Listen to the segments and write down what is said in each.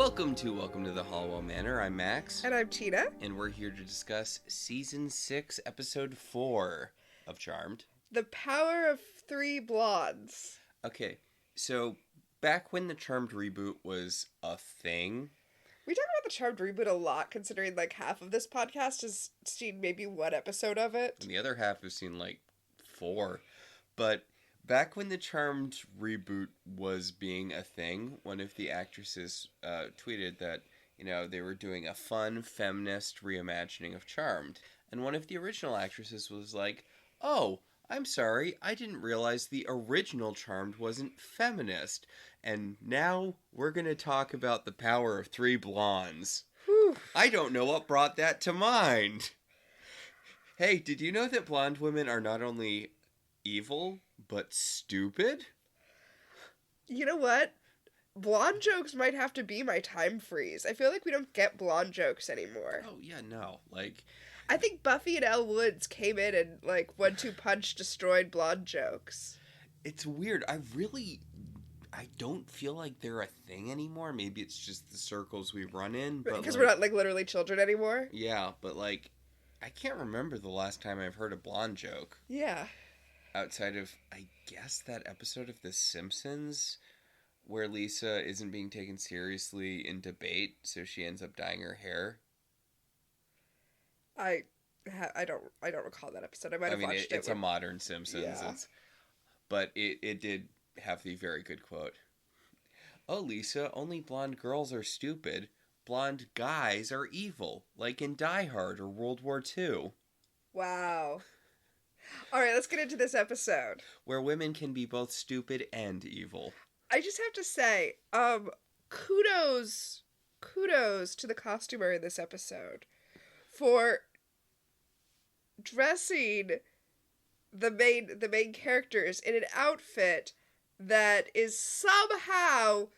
Welcome to the Halliwell Manor. I'm Max. And I'm Tina. And we're here to discuss Season 6, Episode 4 of Charmed. The Power of Three Blondes. Okay, so back when the Charmed reboot was a thing... We talk about the Charmed reboot a lot, considering like half of this podcast has seen maybe one episode of it. And the other half has seen like 4. But back when the Charmed reboot was being a thing, one of the actresses tweeted that, you know, they were doing a fun feminist reimagining of Charmed. And one of the original actresses was like, oh, I'm sorry, I didn't realize the original Charmed wasn't feminist. And now we're going to talk about the power of three blondes. Whew. I don't know what brought that to mind. Hey, did you know that blonde women are not only evil, but stupid? You know what? Blonde jokes might have to be my time freeze. I feel like we don't get blonde jokes anymore. Oh, yeah, no. Like, I think Buffy and Elle Woods came in and, like, 1-2 punch destroyed blonde jokes. it's weird. I don't feel like they're a thing anymore. Maybe it's just the circles we run in. Because like, we're not, like, literally children anymore. Yeah, but, like, I can't remember the last time I've heard a blonde joke. Yeah. Outside of, I guess, that episode of The Simpsons where Lisa isn't being taken seriously in debate, so she ends up dyeing her hair. I don't recall that episode. I might have watched it. It's a modern Simpsons. Yeah. But it did have the very good quote. Oh, Lisa, only blonde girls are stupid. Blonde guys are evil, like in Die Hard or World War II. Wow. All right, let's get into this episode. Where women can be both stupid and evil. I just have to say, kudos to the costumer in this episode for dressing the main characters in an outfit that is somehow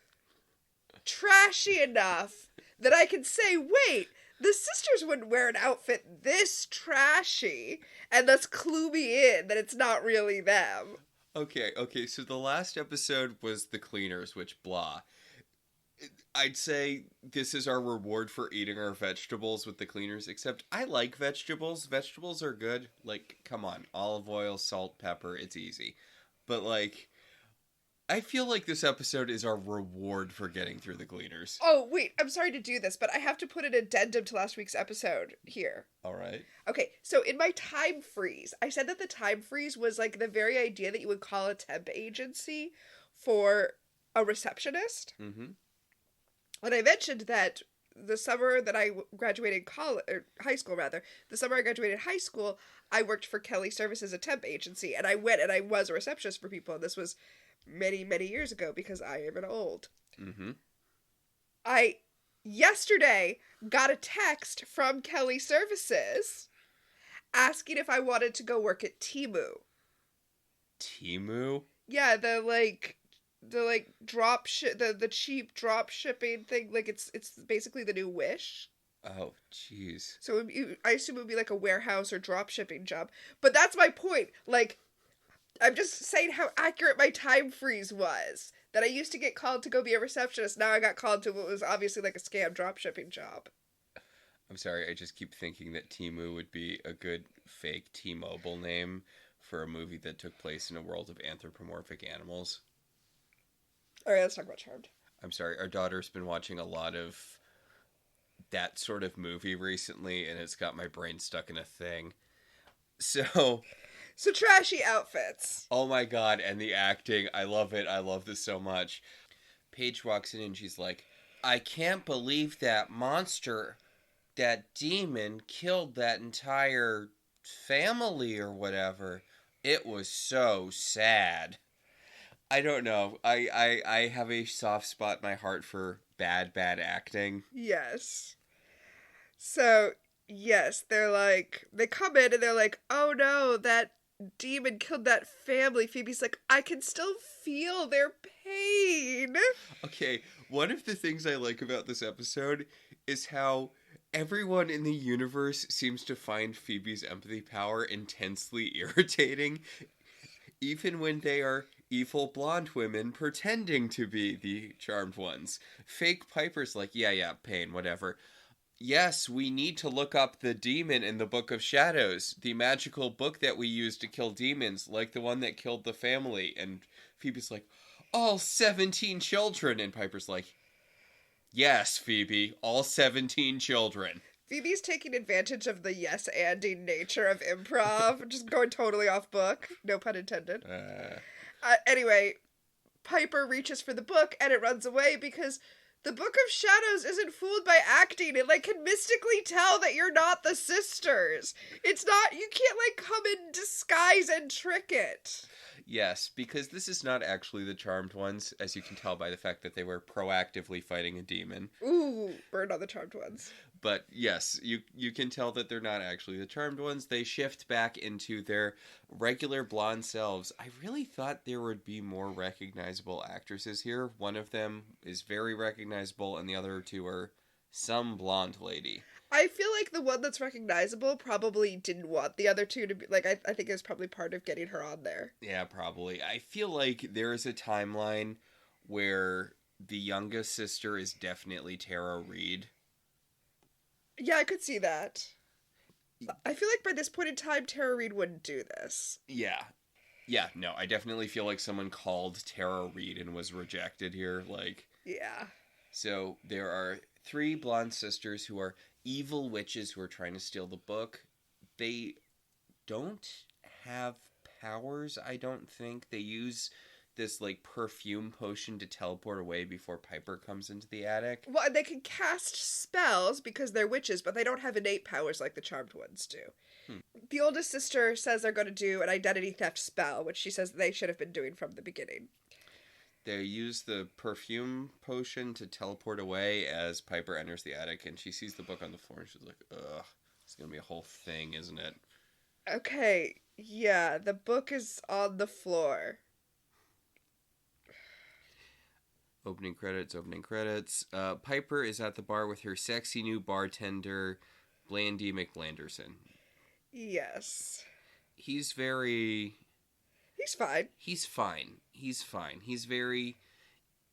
trashy enough that I can say, wait, the sisters wouldn't wear an outfit this trashy, and thus clue me in that it's not really them. Okay, so the last episode was The Cleaners, which blah. I'd say this is our reward for eating our vegetables with The Cleaners, except I like vegetables. Vegetables are good. Like, come on, olive oil, salt, pepper, it's easy. But, like, I feel like this episode is our reward for getting through The Cleaners. Oh, wait, I'm sorry to do this, but I have to put an addendum to last week's episode here. All right. Okay, so in my time freeze, I said that the time freeze was like the very idea that you would call a temp agency for a receptionist. Mm-hmm. And I mentioned that the summer that I graduated high school, I worked for Kelly Services, a temp agency, and I went and I was a receptionist for people, and this was many, many years ago because I am an old. Mm-hmm. I yesterday got a text from Kelly Services asking if I wanted to go work at Temu. Temu? Yeah, the cheap drop shipping thing. Like it's basically the new Wish. Oh, jeez. So I assume it would be like a warehouse or drop shipping job. But that's my point. Like, I'm just saying how accurate my time freeze was. That I used to get called to go be a receptionist. Now I got called to what was obviously like a scam drop shipping job. I'm sorry, I just keep thinking that Temu would be a good fake T-Mobile name for a movie that took place in a world of anthropomorphic animals. Alright, let's talk about Charmed. I'm sorry, our daughter's been watching a lot of that sort of movie recently, and it's got my brain stuck in a thing. So trashy outfits. Oh my god, and the acting, I love it. I love this so much. Paige walks in and she's like, I can't believe that monster, that demon, killed that entire family or whatever. It was so sad. I don't know. I have a soft spot in my heart for bad acting. Yes. So, yes, they come in and they're like, oh no, that demon killed that family. Phoebe's like, I can still feel their pain. Okay, one of the things I like about this episode is how everyone in the universe seems to find Phoebe's empathy power intensely irritating, even when they are evil blonde women pretending to be the charmed ones. Fake Piper's like, yeah, pain, whatever. Yes, we need to look up the demon in the Book of Shadows, the magical book that we use to kill demons, like the one that killed the family. And Phoebe's like, all 17 children. And Piper's like, yes, Phoebe, all 17 children. Phoebe's taking advantage of the yes-anding nature of improv, just going totally off book. No pun intended. Anyway, Piper reaches for the book, and it runs away because the Book of Shadows isn't fooled by acting. It, can mystically tell that you're not the sisters. It's not, you can't, come in disguise and trick it. Yes, because this is not actually the Charmed Ones, as you can tell by the fact that they were proactively fighting a demon. Ooh, burn on the Charmed Ones. But yes, you can tell that they're not actually the Charmed Ones. They shift back into their regular blonde selves. I really thought there would be more recognizable actresses here. One of them is very recognizable, and the other two are some blonde lady. I feel like the one that's recognizable probably didn't want the other two to be, I think it's probably part of getting her on there. Yeah, probably. I feel like there is a timeline where the youngest sister is definitely Tara Reid. Yeah, I could see that. I feel like by this point in time, Tara Reid wouldn't do this. Yeah. Yeah, no, I definitely feel like someone called Tara Reid and was rejected here. Yeah. So there are 3 blonde sisters who are evil witches who are trying to steal the book. They don't have powers, I don't think. They use this perfume potion to teleport away before Piper comes into the attic. Well, they can cast spells because they're witches, but they don't have innate powers like the Charmed ones do. The oldest sister says they're going to do an identity theft spell, which she says they should have been doing from the beginning. They use the perfume potion to teleport away as Piper enters the attic, and she sees the book on the floor, and she's like, ugh, it's going to be a whole thing, isn't it? Okay, yeah, the book is on the floor. Opening credits. Piper is at the bar with her sexy new bartender, Blandy McBlanderson. Yes. He's fine. He's very...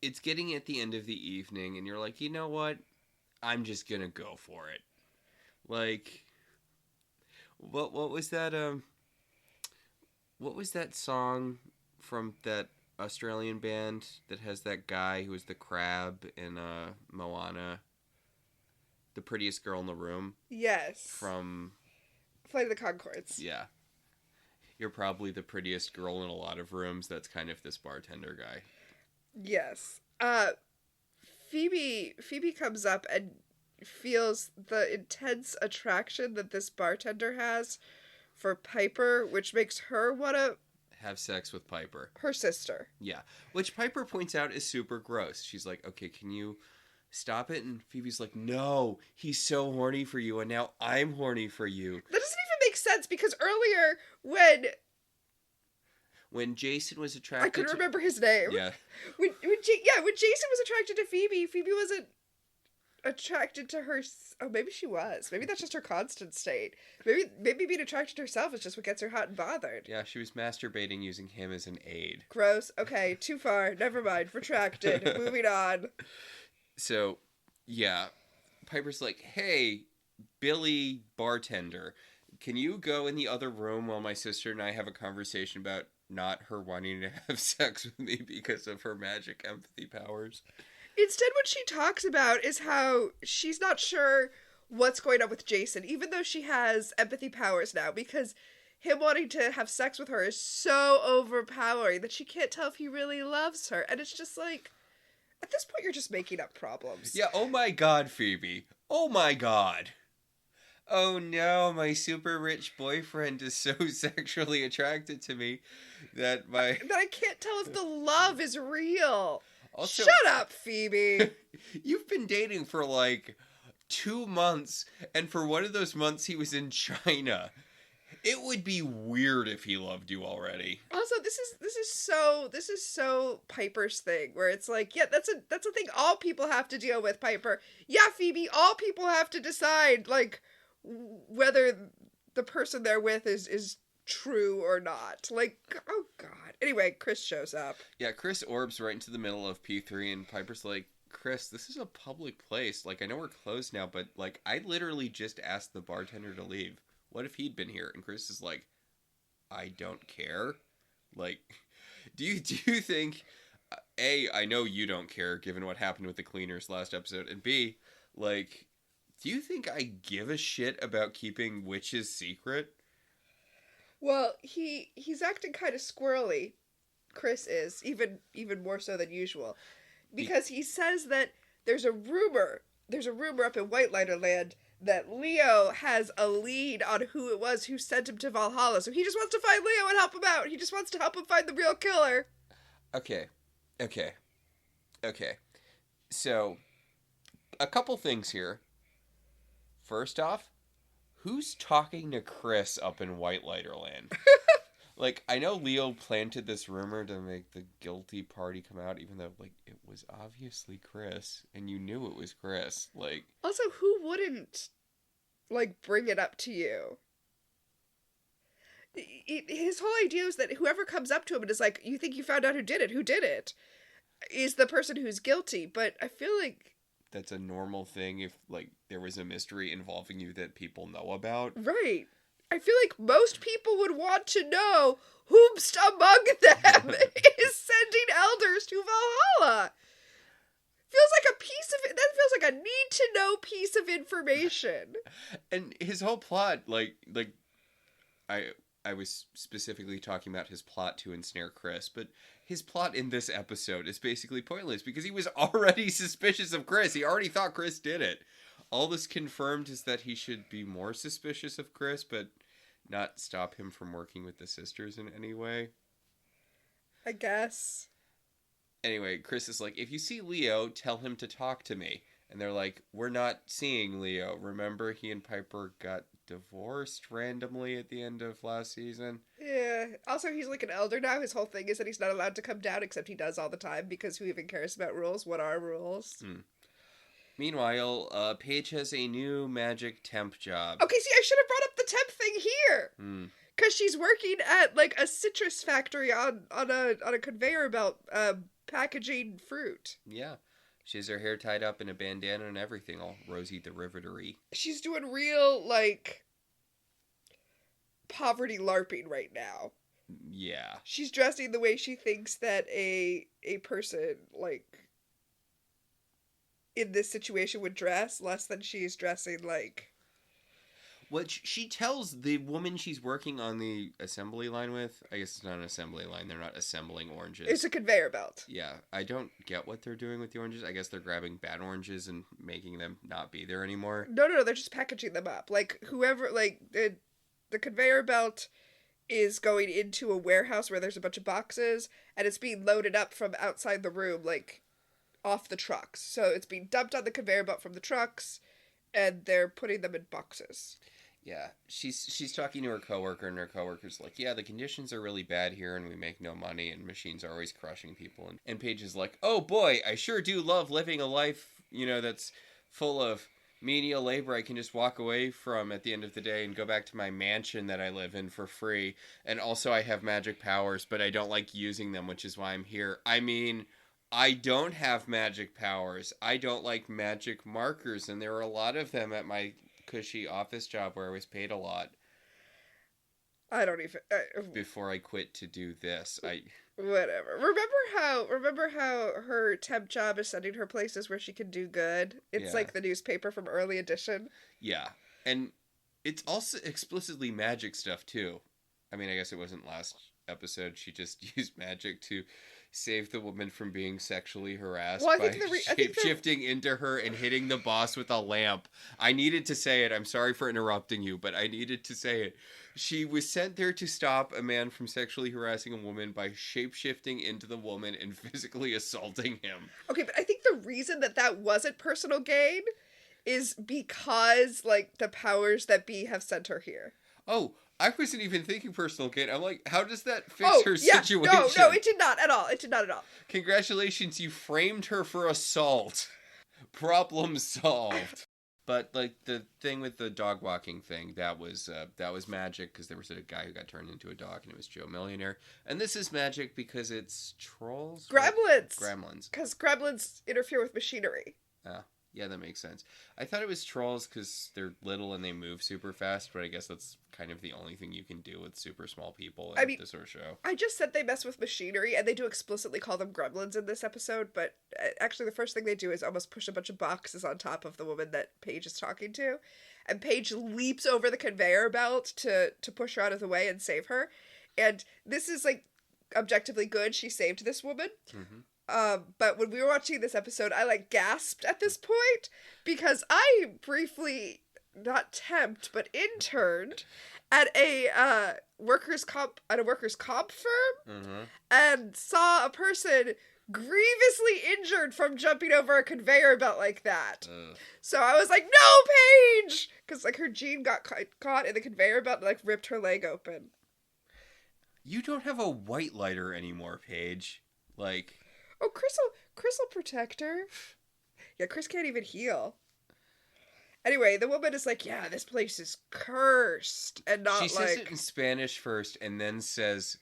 It's getting at the end of the evening, and you're like, you know what? I'm just gonna go for it. What was that, What was that song from that Australian band that has that guy who was the crab in Moana? The prettiest girl in the room? Yes. From... Flight of the Conchords. Yeah. You're probably the prettiest girl in a lot of rooms. That's kind of this bartender guy. Yes. Phoebe comes up and feels the intense attraction that this bartender has for Piper, which makes her want to have sex with Piper. Her sister. Yeah. Which Piper points out is super gross. She's like, okay, can you stop it? And Phoebe's like, no, he's so horny for you, and now I'm horny for you. That doesn't even make sense, because earlier when Jason was attracted I couldn't remember his name. Yeah. When Jason was attracted to Phoebe wasn't attracted to her. Oh, maybe she was. Maybe that's just her constant state. Maybe being attracted to herself is just what gets her hot and bothered. Yeah, she was masturbating using him as an aid. Gross. Okay, too far. Never mind. Retracted. Moving on. So, yeah. Piper's like, hey, Billy bartender, can you go in the other room while my sister and I have a conversation about not her wanting to have sex with me because of her magic empathy powers? Instead, what she talks about is how she's not sure what's going on with Jason, even though she has empathy powers now, because him wanting to have sex with her is so overpowering that she can't tell if he really loves her. And it's just like, at this point, you're just making up problems. Yeah, oh my god, Phoebe. Oh my god. Oh no, my super rich boyfriend is so sexually attracted to me that I can't tell if the love is real. Also, shut up, Phoebe. You've been dating for 2 months, and for one of those months he was in China. It would be weird if he loved you already. Also, this is so Piper's thing, where it's like, yeah, that's a thing all people have to deal with, Piper. Yeah, Phoebe, all people have to decide whether the person they're with is true or not. Like, oh god. Anyway, Chris shows up. Yeah, Chris orbs right into the middle of P3, and Piper's like, Chris, this is a public place. Like, I know we're closed now, but, like, I literally just asked the bartender to leave. What if he'd been here? And Chris is like, I don't care. Like, do you think, A, I know you don't care, given what happened with the cleaners last episode, and B, like, do you think I give a shit about keeping witches secret? Well, he's acting kind of squirrely. Chris is, even more so than usual. Because he says that there's a rumor up in Whitelighter Land that Leo has a lead on who it was who sent him to Valhalla. So he just wants to find Leo and help him out. He just wants to help him find the real killer. Okay. So, a couple things here. First off, who's talking to Chris up in Whitelighter Land? Like, I know Leo planted this rumor to make the guilty party come out, even though, like, it was obviously Chris, and you knew it was Chris. Like, also, who wouldn't, like, bring it up to you? His whole idea is that whoever comes up to him and is like, you think you found out who did it, is the person who's guilty. But I feel like that's a normal thing if, like, there was a mystery involving you that people know about. Right. I feel like most people would want to know whomst among them is sending elders to Valhalla. That feels like a need-to-know piece of information. And his whole plot, like I was specifically talking about his plot to ensnare Chris, but his plot in this episode is basically pointless because he was already suspicious of Chris. He already thought Chris did it. All this confirmed is that he should be more suspicious of Chris, but not stop him from working with the sisters in any way. I guess. Anyway, Chris is like, if you see Leo, tell him to talk to me. And they're like, we're not seeing Leo. Remember he and Piper got divorced randomly at the end of last season? Yeah. Also, he's like an elder now. His whole thing is that he's not allowed to come down, except he does all the time, because who even cares about rules? What are rules? Meanwhile, Paige has a new magic temp job. Okay, see, I should have brought up the temp thing here. Because she's working at, like, a citrus factory on a conveyor belt, packaging fruit. Yeah. She has her hair tied up in a bandana and everything, all Rosie the Rivetery. She's doing real, like, poverty LARPing right now. Yeah. She's dressing the way she thinks that a person, like, in this situation would dress, less than she's dressing, like... What she tells the woman she's working on the assembly line with, I guess it's not an assembly line, they're not assembling oranges. It's a conveyor belt. Yeah, I don't get what they're doing with the oranges. I guess they're grabbing bad oranges and making them not be there anymore. No, they're just packaging them up. Like, whoever, like, the conveyor belt is going into a warehouse where there's a bunch of boxes, and it's being loaded up from outside the room, like, off the trucks. So it's being dumped on the conveyor belt from the trucks, and they're putting them in boxes. Yeah, she's talking to her coworker, and her coworker's like, yeah, the conditions are really bad here, and we make no money, and machines are always crushing people. And Paige is like, oh boy, I sure do love living a life, that's full of menial labor I can just walk away from at the end of the day and go back to my mansion that I live in for free. And also I have magic powers, but I don't like using them, which is why I'm here. I mean, I don't have magic powers. I don't like magic markers, and there are a lot of them at my cushy office job where I was paid a lot. I don't even... before I quit to do this. Whatever. Remember how her temp job is sending her places where she can do good? It's like the newspaper from early edition. Yeah. And it's also explicitly magic stuff, too. I mean, I guess it wasn't last episode. She just used magic to save the woman from being sexually harassed by shape-shifting into her and hitting the boss with a lamp. I needed to say it. I'm sorry for interrupting you, but I needed to say it. She was sent there to stop a man from sexually harassing a woman by shape-shifting into the woman and physically assaulting him. Okay, but I think the reason that wasn't personal gain is because, like, the powers that be have sent her here. Oh, I wasn't even thinking personal gain. I'm like, how does that fix her situation? No, it did not at all. It did not at all. Congratulations, you framed her for assault. Problem solved. But like the thing with the dog walking thing, that was magic because there was a guy who got turned into a dog, and it was Joe Millionaire. And this is magic because it's trolls, right? Gremlins! Gremlins. Because gremlins interfere with machinery. Oh, yeah, that makes sense. I thought it was trolls because they're little and they move super fast, but I guess that's kind of the only thing you can do with super small people in this sort of show. I just said they mess with machinery, and they do explicitly call them gremlins in this episode, but actually the first thing they do is almost push a bunch of boxes on top of the woman that Paige is talking to, and Paige leaps over the conveyor belt to push her out of the way and save her, and this is, like, objectively good. She saved this woman. Mm-hmm. But when we were watching this episode, I, like, gasped at this point, because I briefly, not temped, but interned at a workers' comp firm, Mm-hmm. and saw a person grievously injured from jumping over a conveyor belt like that. So I was like, no, Paige! Because, like, her jean got caught in the conveyor belt and, like, ripped her leg open. You don't have a white lighter anymore, Paige. Like... Oh, crystal protector. Yeah, Chris can't even heal. Anyway, the woman is like, yeah, this place is cursed. And not, she says it in Spanish first and then says,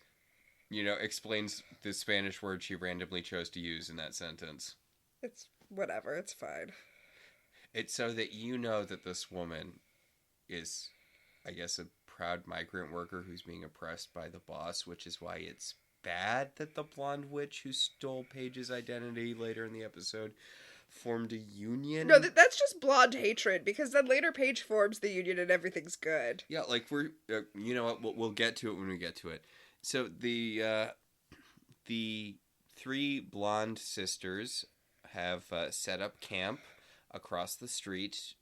explains the Spanish word she randomly chose to use in that sentence. It's whatever, it's fine. It's so that you know that this woman is, I guess, a proud migrant worker who's being oppressed by the boss, which is why it's bad that the blonde witch who stole Paige's identity later in the episode formed a union. No, that's just blonde hatred, because then later Paige forms the union and everything's good. Yeah, like we're, you know what, we'll get to it when we get to it. So the three blonde sisters have set up camp across the street.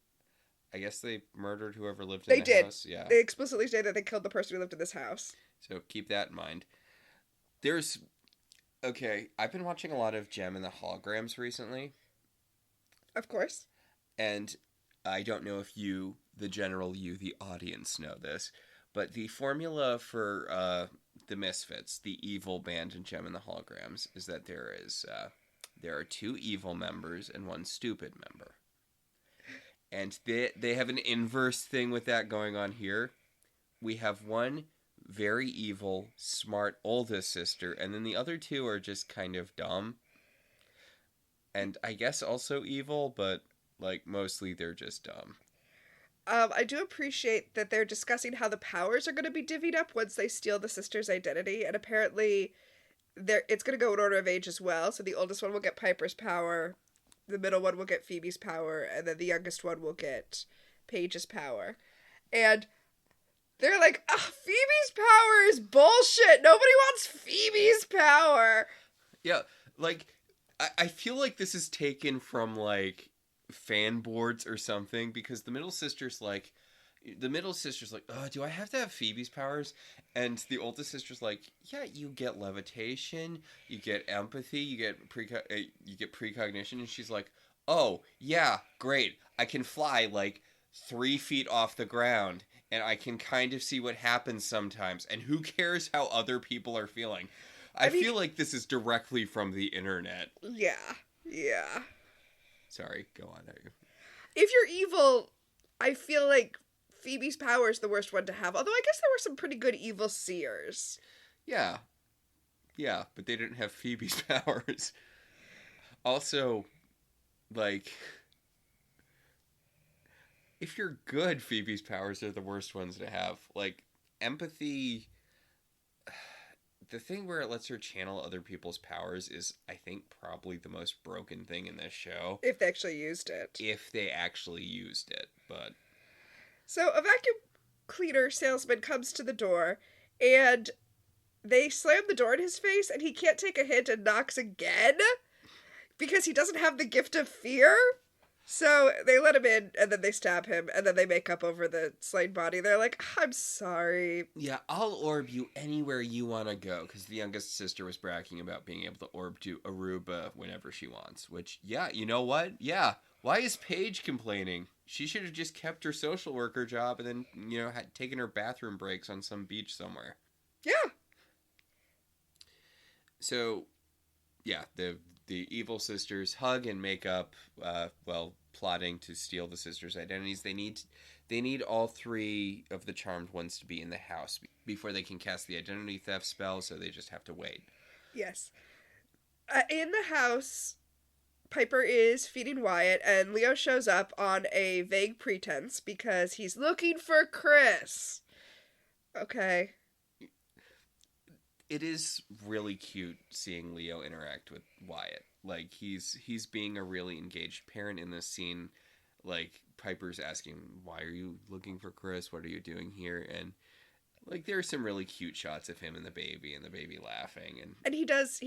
I guess they murdered whoever lived in the house. Yeah. They explicitly say that they killed the person who lived in this house. So keep that in mind. I've been watching a lot of Gem and the Holograms recently. Of course. And I don't know if you, the audience, know this, but the formula for the Misfits, the evil band in Gem and the Holograms, is that there are two evil members and one stupid member. And they have an inverse thing with that going on here. We have one very evil, smart oldest sister, and then the other two are just kind of dumb. And I guess also evil, but, like, mostly they're just dumb. I do appreciate that they're discussing how the powers are going to be divvied up once they steal the sister's identity, and apparently it's going to go in order of age as well, so the oldest one will get Piper's power, the middle one will get Phoebe's power, and then the youngest one will get Paige's power. And they're like, Phoebe's power is bullshit! Nobody wants Phoebe's power! Yeah, like, I feel like this is taken from, like, fan boards or something, because the middle sister's like, oh, do I have to have Phoebe's powers? And the oldest sister's like, yeah, you get levitation, you get empathy, you get precognition, and she's like, oh, yeah, great, I can fly, like, 3 feet off the ground, and I can kind of see what happens sometimes, and who cares how other people are feeling? I feel like this is directly from the internet. Yeah. Sorry, go on. If you're evil, I feel like Phoebe's power is the worst one to have. Although I guess there were some pretty good evil seers. Yeah, but they didn't have Phoebe's powers. Also, like, if you're good, Phoebe's powers are the worst ones to have. Like, empathy... The thing where it lets her channel other people's powers is, I think, probably the most broken thing in this show. If they actually used it. But... So, a vacuum cleaner salesman comes to the door, and they slam the door in his face, and he can't take a hint and knocks again, because he doesn't have the gift of fear. So they let him in, and then they stab him, and then they make up over the slain body. They're like, I'm sorry. Yeah, I'll orb you anywhere you want to go, because the youngest sister was bragging about being able to orb to Aruba whenever she wants. Which, yeah, you know what? Yeah, why is Paige complaining? She should have just kept her social worker job and then, had taken her bathroom breaks on some beach somewhere. Yeah. So, yeah, the evil sisters hug and make up, plotting to steal the sisters' identities. They need all three of the charmed ones to be in the house before they can cast the identity theft spell, so they just have to wait. Yes. In the house, Piper is feeding Wyatt, and Leo shows up on a vague pretense because he's looking for Chris. Okay. It is really cute seeing Leo interact with Wyatt. Like, he's being a really engaged parent in this scene. Like, Piper's asking, why are you looking for Chris? What are you doing here? And, like, there are some really cute shots of him and the baby laughing. And he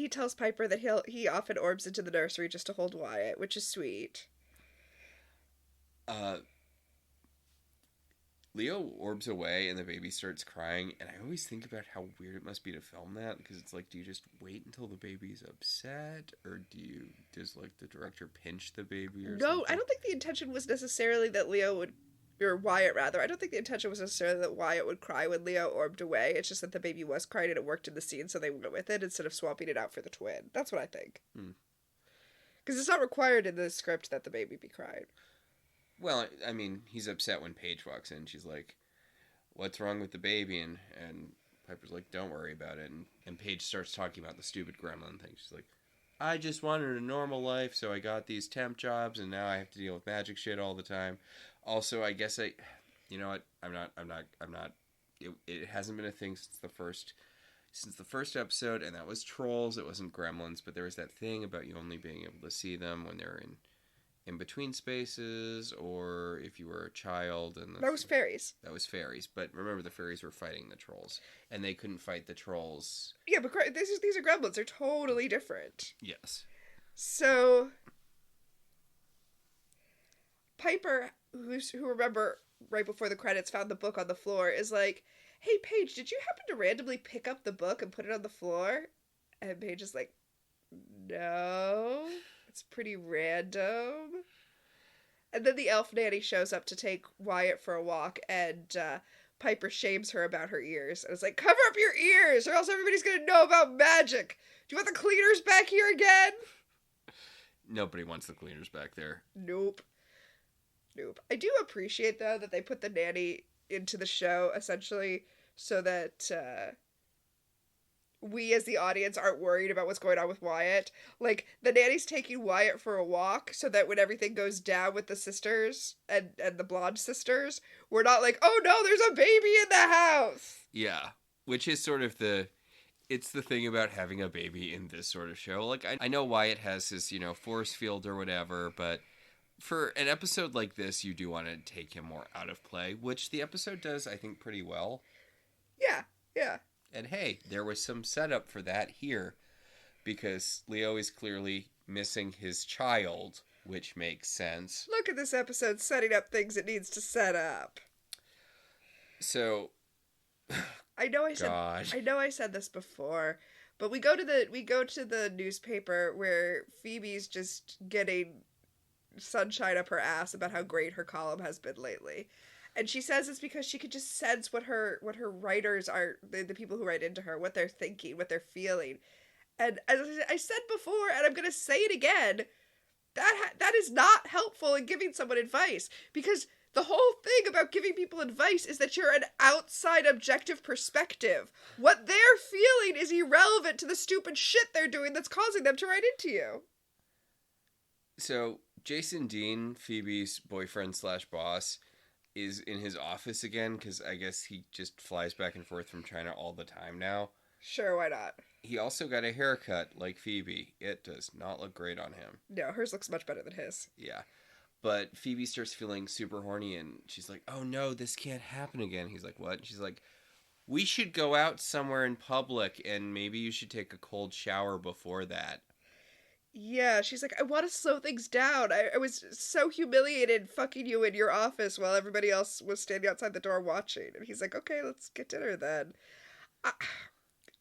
tells Piper that he often orbs into the nursery just to hold Wyatt, which is sweet. Leo orbs away and the baby starts crying, and I always think about how weird it must be to film that, because it's like, do you just wait until the baby's upset, or does like the director pinch the baby or something? I don't think the intention was necessarily that Wyatt rather. I don't think the intention was necessarily that Wyatt would cry when Leo orbed away. It's just that the baby was crying and it worked in the scene, so they went with it instead of swapping it out for the twin. That's what I think. Because it's not required in the script that the baby be crying. Well, I mean, he's upset when Paige walks in. She's like, what's wrong with the baby? And Piper's like, don't worry about it. And Paige starts talking about the stupid gremlin thing. She's like, I just wanted a normal life, so I got these temp jobs, and now I have to deal with magic shit all the time. Also, I guess you know what? I'm not. It hasn't been a thing since the first episode, and that was trolls. It wasn't gremlins, but there was that thing about you only being able to see them when they're in between spaces, or if you were a child. And that was fairies. That was fairies, but remember, the fairies were fighting the trolls, and they couldn't fight the trolls. Yeah, but these are gremlins. They're totally different. Yes. So Piper, who remember right before the credits found the book on the floor, is like, hey, Paige, did you happen to randomly pick up the book and put it on the floor? And Paige is like, no, it's pretty random. And then the elf nanny shows up to take Wyatt for a walk, and Piper shames her about her ears. And it's like, cover up your ears, or else everybody's going to know about magic. Do you want the cleaners back here again? Nobody wants the cleaners back there. Nope. I do appreciate, though, that they put the nanny into the show, essentially, so that we as the audience aren't worried about what's going on with Wyatt. Like, the nanny's taking Wyatt for a walk so that when everything goes down with the sisters and the blonde sisters, we're not like, oh no, there's a baby in the house! Yeah, which is sort of it's the thing about having a baby in this sort of show. Like, I know Wyatt has his, force field or whatever, but for an episode like this, you do want to take him more out of play, which the episode does, I think, pretty well. Yeah. And hey, there was some setup for that here, because Leo is clearly missing his child, which makes sense. Look at this episode setting up things it needs to set up. So, I know I said this before, but we go to the newspaper where Phoebe's just getting sunshine up her ass about how great her column has been lately. And she says it's because she could just sense what her writers are, the people who write into her, what they're thinking, what they're feeling. And as I said before, and I'm going to say it again, that is not helpful in giving someone advice. Because the whole thing about giving people advice is that you're an outside objective perspective. What they're feeling is irrelevant to the stupid shit they're doing that's causing them to write into you. So, Jason Dean, Phoebe's boyfriend/boss, is in his office again, because I guess he just flies back and forth from China all the time now. Sure, why not? He also got a haircut like Phoebe. It does not look great on him. No, hers looks much better than his. Yeah. But Phoebe starts feeling super horny, and she's like, oh no, this can't happen again. He's like, what? And she's like, we should go out somewhere in public, and maybe you should take a cold shower before that. Yeah, she's like, I want to slow things down. I was so humiliated fucking you in your office while everybody else was standing outside the door watching. And he's like, okay, let's get dinner then.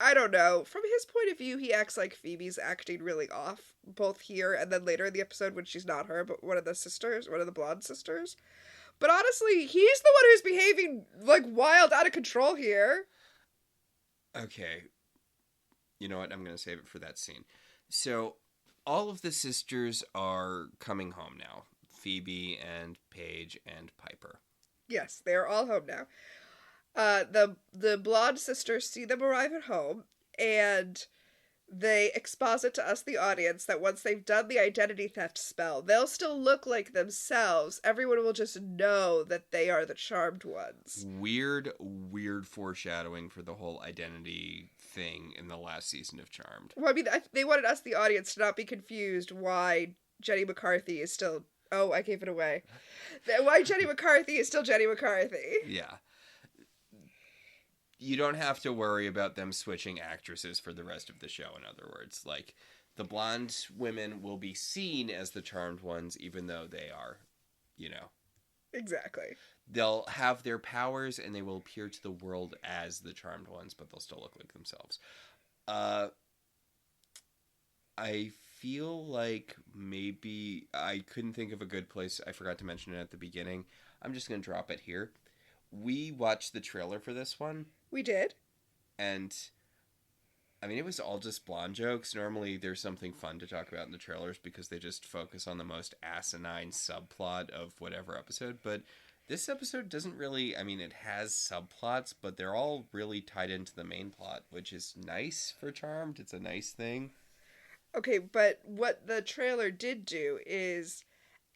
I don't know. From his point of view, he acts like Phoebe's acting really off, both here and then later in the episode when she's not her, but one of the blonde sisters. But honestly, he's the one who's behaving like wild, out of control here. Okay. You know what? I'm going to save it for that scene. So, all of the sisters are coming home now Phoebe and Paige and Piper. Yes, they are all home now. The blonde sisters see them arrive at home, and they exposit to us, the audience, that once they've done the identity theft spell, they'll still look like themselves. Everyone will just know that they are the charmed ones. Weird foreshadowing for the whole identity thing in the last season of Charmed. Well, I mean, they wanted us, the audience, to not be confused why Jenny McCarthy is still... Oh, I gave it away. Why Jenny McCarthy is still Jenny McCarthy. Yeah. You don't have to worry about them switching actresses for the rest of the show, in other words. Like, the blonde women will be seen as the charmed ones, even though they are, Exactly. They'll have their powers, and they will appear to the world as the charmed ones, but they'll still look like themselves. I feel like maybe I couldn't think of a good place. I forgot to mention it at the beginning. I'm just going to drop it here. We watched the trailer for this one. We did. And, I mean, it was all just blonde jokes. Normally, there's something fun to talk about in the trailers because they just focus on the most asinine subplot of whatever episode. But this episode doesn't really... I mean, it has subplots, but they're all really tied into the main plot, which is nice for Charmed. It's a nice thing. Okay, but what the trailer did do is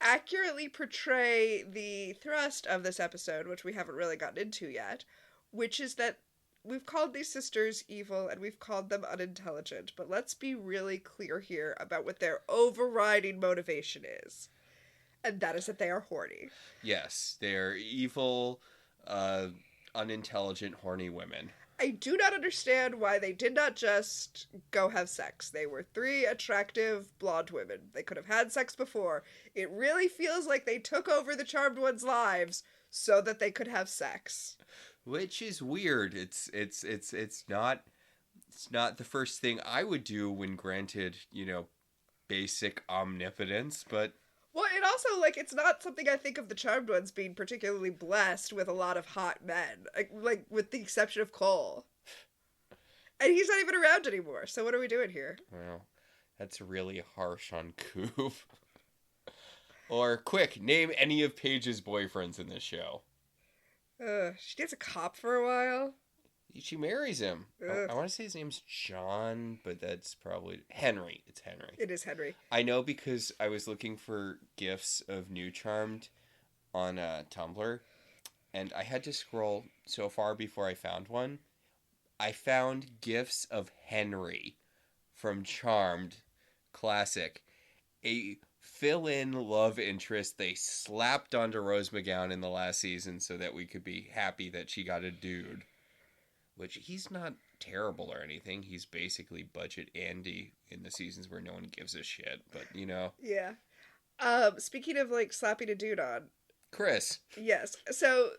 accurately portray the thrust of this episode, which we haven't really gotten into yet, which is that we've called these sisters evil and we've called them unintelligent, but let's be really clear here about what their overriding motivation is. And that is that they are horny. Yes, they're evil, unintelligent, horny women. I do not understand why they did not just go have sex. They were 3 attractive blonde women. They could have had sex before. It really feels like they took over the charmed ones' lives so that they could have sex. Which is weird. It's not the first thing I would do when granted, basic omnipotence, but Well, and also, it's not something I think of the charmed ones being particularly blessed with a lot of hot men. Like with the exception of Cole. And he's not even around anymore, so what are we doing here? Well, that's really harsh on Coop. Or, quick, name any of Paige's boyfriends in this show. She gets a cop for a while. She marries him. I want to say his name's John, but that's probably... Henry. It's Henry. It is Henry. I know because I was looking for GIFs of New Charmed on Tumblr, and I had to scroll so far before I found one. I found GIFs of Henry from Charmed Classic. A fill-in love interest they slapped onto Rose McGowan in the last season so that we could be happy that she got a dude. Which, he's not terrible or anything. He's basically budget Andy in the seasons where no one gives a shit. But, Yeah. Speaking of, slapping a dude on. Chris. Yes. So,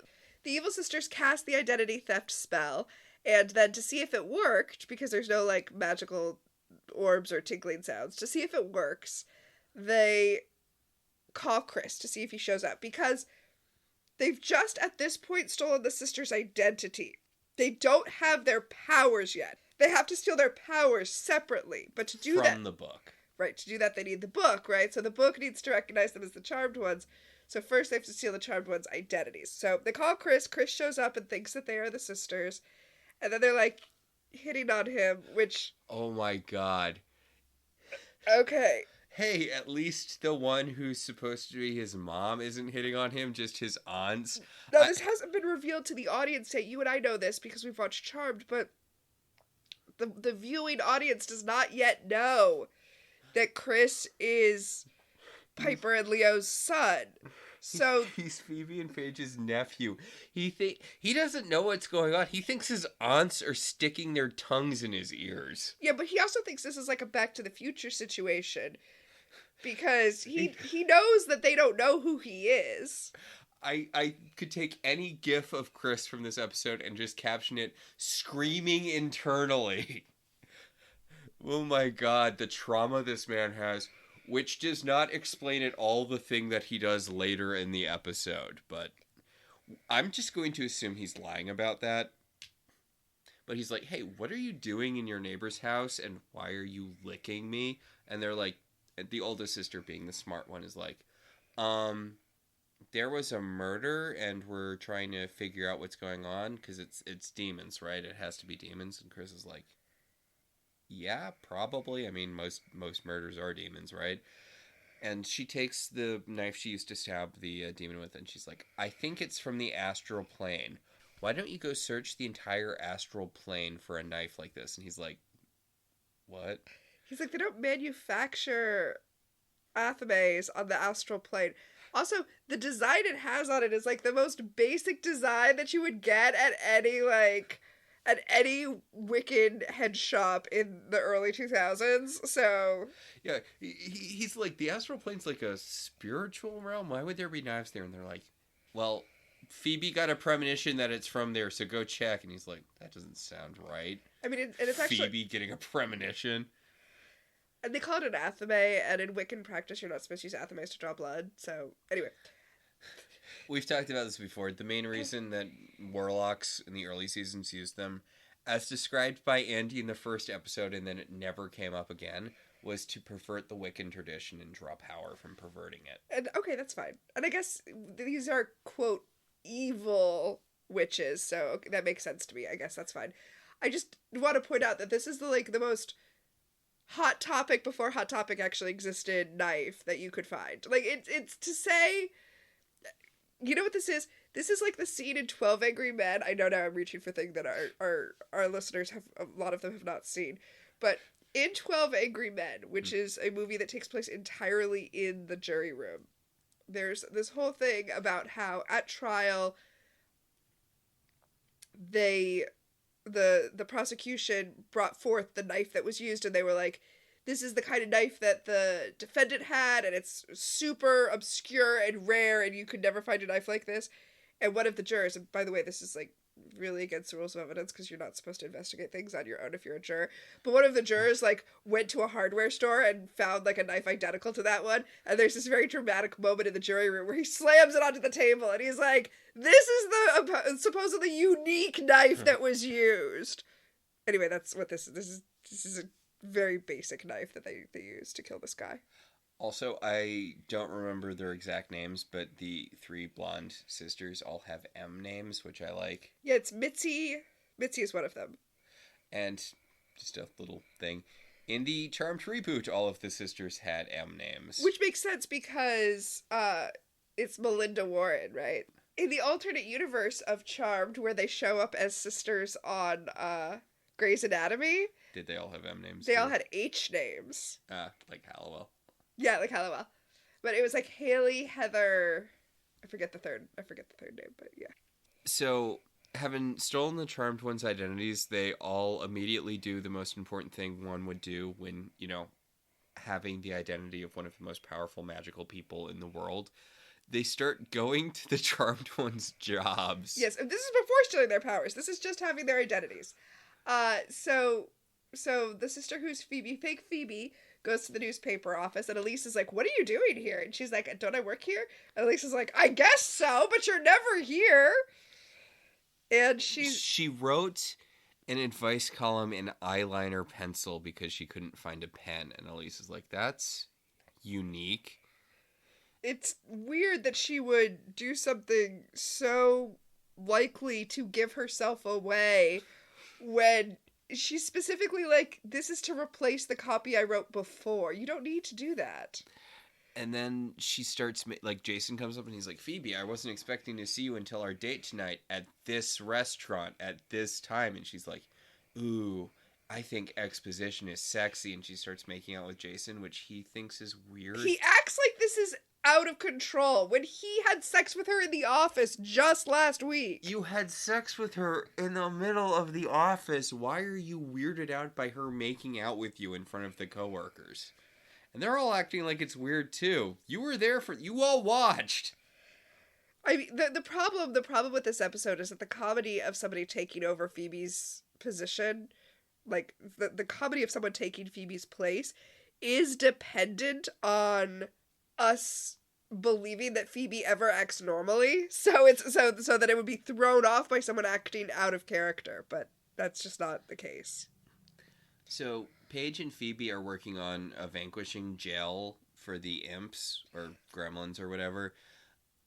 the evil sisters cast the identity theft spell, and then to see if it worked, because there's no, magical orbs or tinkling sounds, to see if it works, they call Chris to see if he shows up, because they've just, at this point, stolen the sisters' identity. They don't have their powers yet. They have to steal their powers separately. But to do that... From the book. Right, to do that they need the book, right? So the book needs to recognize them as the charmed ones. So first they have to steal the charmed ones' identities. So they call Chris. Chris shows up and thinks that they are the sisters. And then they're, hitting on him, which... Oh my god. Okay. Hey, at least the one who's supposed to be his mom isn't hitting on him, just his aunts. Now, this hasn't been revealed to the audience yet. You and I know this because we've watched Charmed, but the viewing audience does not yet know that Chris is Piper and Leo's son. So he's Phoebe and Paige's nephew. He doesn't know what's going on. He thinks his aunts are sticking their tongues in his ears. Yeah, but he also thinks this is like a Back to the Future situation. Because he knows that they don't know who he is. I could take any gif of Chris from this episode and just caption it, screaming internally. Oh my god, the trauma this man has, which does not explain at all the thing that he does later in the episode, but I'm just going to assume he's lying about that. But he's like, hey, what are you doing in your neighbor's house, and why are you licking me? And they're like, the oldest sister, being the smart one, is like, There was a murder, and we're trying to figure out what's going on because it's demons, right? It has to be demons. And Chris is like, yeah, probably. I mean, most murders are demons, right? And she takes the knife she used to stab the demon with, and she's like, I think it's from the astral plane. Why don't you go search the entire astral plane for a knife like this? And he's like, what? He's like, they don't manufacture athames on the astral plane. Also, the design it has on it is like the most basic design that you would get at any Wiccan head shop in the early 2000s. So yeah, he's like, the astral plane's like a spiritual realm. Why would there be knives there? And they're like, well, Phoebe got a premonition that it's from there, so go check. And he's like, that doesn't sound right. I mean, and it's actually Phoebe getting a premonition. And they call it an athame, and in Wiccan practice, you're not supposed to use athames to draw blood. So, anyway. We've talked about this before. The main reason that warlocks in the early seasons used them, as described by Andy in the first episode, and then it never came up again, was to pervert the Wiccan tradition and draw power from perverting it. And, okay, that's fine. And I guess these are, quote, evil witches, so okay, that makes sense to me. I guess that's fine. I just want to point out that this is the most Hot Topic before Hot Topic actually existed knife that you could find. Like, it's to say, you know what this is? This is like the scene in 12 Angry Men. I know now I'm reaching for things that our listeners have, a lot of them have not seen. But in 12 Angry Men, which is a movie that takes place entirely in the jury room, there's this whole thing about how at trial the prosecution brought forth the knife that was used, and they were like, this is the kind of knife that the defendant had, and it's super obscure and rare, and you could never find a knife like this. And one of the jurors, and by the way, this is like really against the rules of evidence because you're not supposed to investigate things on your own if you're a juror, but one of the jurors like went to a hardware store and found like a knife identical to that one, and there's this very dramatic moment in the jury room where he slams it onto the table and he's like, this is the supposedly unique knife that was used. Anyway, that's what this is. This is a very basic knife that they used to kill this guy. Also, I don't remember their exact names, but the three blonde sisters all have M names, which I like. Yeah, it's Mitzi. Mitzi is one of them. And just a little thing. In the Charmed reboot, all of the sisters had M names. Which makes sense because it's Melinda Warren, right? In the alternate universe of Charmed, where they show up as sisters on Grey's Anatomy... Did they all have M names? They all had H names. Like Halliwell. Yeah, like Halliwell. But it was like Haley, Heather... I forget the third name, but yeah. So, having stolen the Charmed one's identities, they all immediately do the most important thing one would do when, having the identity of one of the most powerful magical people in the world. They start going to the Charmed one's jobs. Yes, and this is before stealing their powers. This is just having their identities. So the sister who's Phoebe, fake Phoebe, goes to the newspaper office, and Elise is like, what are you doing here? And she's like, don't I work here? And Elise is like, I guess so, but you're never here. And she wrote an advice column in eyeliner pencil because she couldn't find a pen. And Elise is like, that's unique. It's weird that she would do something so likely to give herself away when she's specifically like, this is to replace the copy I wrote before. You don't need to do that. And then she starts, like, Jason comes up and he's like, Phoebe, I wasn't expecting to see you until our date tonight at this restaurant at this time. And she's like, ooh, I think exposition is sexy. And she starts making out with Jason, which he thinks is weird. He acts like this is out of control when he had sex with her in the office just last week. You had sex with her in the middle of the office. Why are you weirded out by her making out with you in front of the coworkers? And they're all acting like it's weird too. You were there you all watched. I mean, the problem with this episode is that the comedy of somebody taking over Phoebe's position, like the comedy of someone taking Phoebe's place, is dependent on us believing that Phoebe ever acts normally. So it's so that it would be thrown off by someone acting out of character, but that's just not the case. So Paige and Phoebe are working on a vanquishing jail for the imps or gremlins or whatever,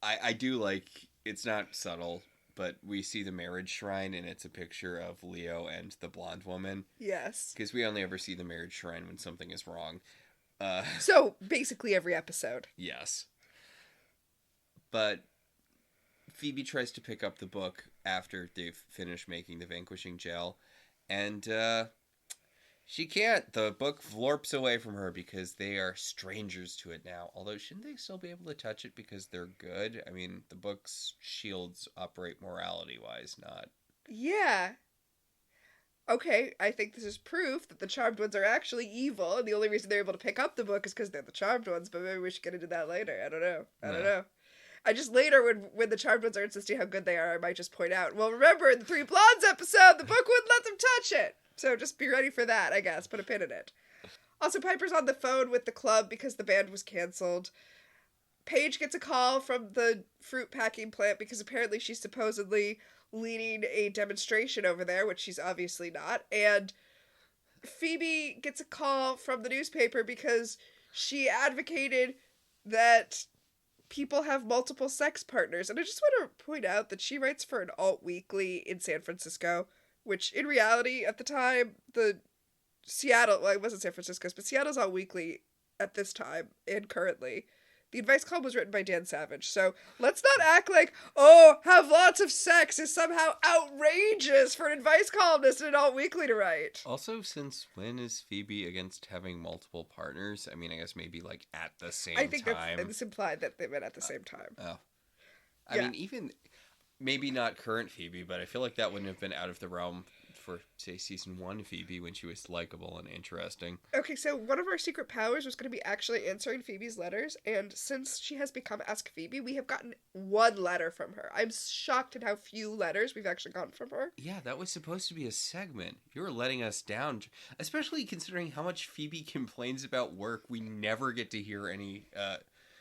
I do like, it's not subtle, but we see the marriage shrine and it's a picture of Leo and the blonde woman. Yes. Because we only ever see the marriage shrine when something is wrong. So, basically every episode. Yes. But Phoebe tries to pick up the book after they've finished making the vanquishing gel, and she can't. The book florps away from her because they are strangers to it now. Although, shouldn't they still be able to touch it because they're good? I mean, the book's shields operate morality-wise, not... Yeah. Okay, I think this is proof that the Charmed Ones are actually evil, and the only reason they're able to pick up the book is because they're the Charmed Ones, but maybe we should get into that later. I don't know. I just later, when the Charmed Ones are insisting how good they are, I might just point out, well, remember, in the Three Blondes episode, the book wouldn't let them touch it! So just be ready for that, I guess. Put a pin in it. Also, Piper's on the phone with the club because the band was canceled. Paige gets a call from the fruit packing plant because apparently she's supposedly leading a demonstration over there, which she's obviously not. And Phoebe gets a call from the newspaper because she advocated that people have multiple sex partners. And I just want to point out that she writes for an alt weekly in San Francisco, which in reality at the time, the Seattle, well, it wasn't San Francisco's, but Seattle's alt weekly at this time and currently. The advice column was written by Dan Savage, so let's not act like, oh, have lots of sex is somehow outrageous for an advice columnist in an alt weekly to write. Also, since when is Phoebe against having multiple partners? I mean, I guess maybe, like, at the same time. I think it's implied that they met at the same time. Oh. I mean, even, maybe not current Phoebe, but I feel like that wouldn't have been out of the realm for, say, season 1 Phoebe when she was likable and interesting. Okay, so one of our secret powers was going to be actually answering Phoebe's letters, and since she has become Ask Phoebe, we have gotten one letter from her. I'm shocked at how few letters we've actually gotten from her. Yeah, that was supposed to be a segment. You were letting us down, especially considering how much Phoebe complains about work. We never get to hear any...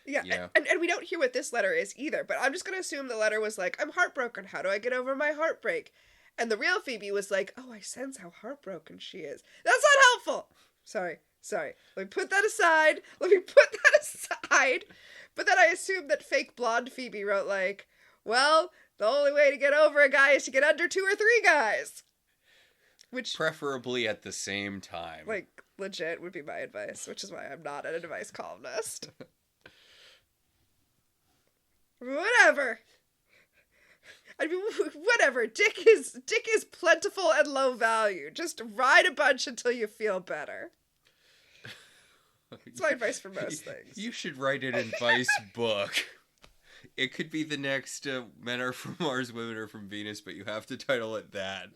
Yeah. And we don't hear what this letter is either, but I'm just going to assume the letter was like, I'm heartbroken, how do I get over my heartbreak? And the real Phoebe was like, oh, I sense how heartbroken she is. That's not helpful! Sorry. Let me put that aside. But then I assumed that fake blonde Phoebe wrote like, well, the only way to get over a guy is to get under 2 or 3 guys. Which... preferably at the same time. Like, legit would be my advice, which is why I'm not an advice columnist. Whatever. I mean, whatever. Dick is plentiful and low value. Just ride a bunch until you feel better. It's my advice for most things. You should write an advice book. It could be the next Men Are From Mars, Women Are From Venus, but you have to title it that.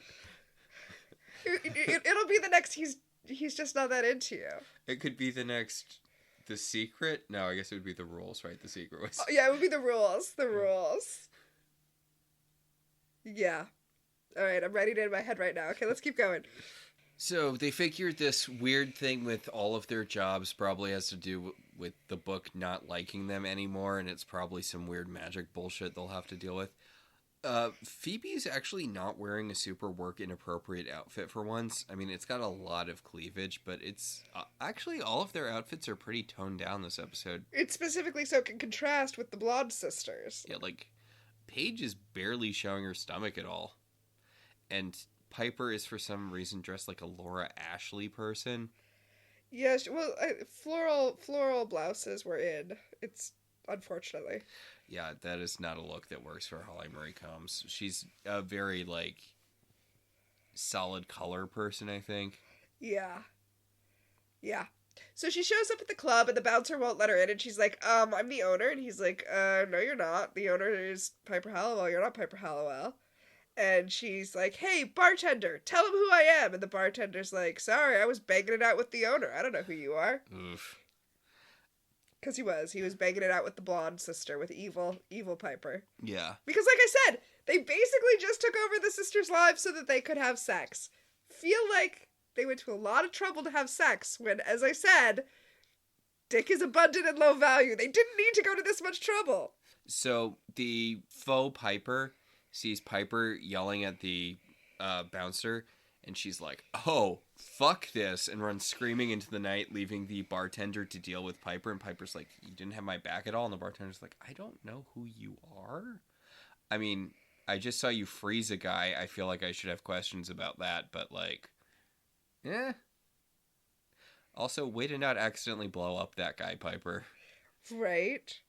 It'll be the next He's Just Not That Into You. It could be the next The Secret. No, I guess it would be The Rules, right? The Secret was... Oh, yeah, it would be The Rules. The Rules. Yeah. Alright, I'm writing it in my head right now. Okay, let's keep going. So, they figured this weird thing with all of their jobs probably has to do with the book not liking them anymore, and it's probably some weird magic bullshit they'll have to deal with. Phoebe's actually not wearing a super work inappropriate outfit for once. I mean, it's got a lot of cleavage, but it's... actually, all of their outfits are pretty toned down this episode. It's specifically so it can contrast with the blonde sisters. Yeah, like... Paige is barely showing her stomach at all. And Piper is for some reason dressed like a Laura Ashley person. Yeah, well, floral blouses were in. It's unfortunately. Yeah, that is not a look that works for Holly Marie Combs. She's a very, like, solid color person, I think. Yeah. So she shows up at the club, and the bouncer won't let her in, and she's like, I'm the owner, and he's like, no, you're not. The owner is Piper Halliwell. You're not Piper Halliwell. And she's like, hey, bartender, tell him who I am. And the bartender's like, sorry, I was banging it out with the owner. I don't know who you are. Oof. Because he was banging it out with the blonde sister, with evil Piper. Yeah. Because, like I said, they basically just took over the sisters' lives so that they could have sex. Feel like they went to a lot of trouble to have sex when, as I said, dick is abundant and low value. They didn't need to go to this much trouble. So the faux Piper sees Piper yelling at the bouncer And she's like, oh, fuck this, and runs screaming into the night, leaving the bartender to deal with Piper. And Piper's like, you didn't have my back at all? And the bartender's like, I don't know who you are. I mean, I just saw you freeze a guy. I feel like I should have questions about that, but like, eh. Also, way to not accidentally blow up that guy, Piper. Right.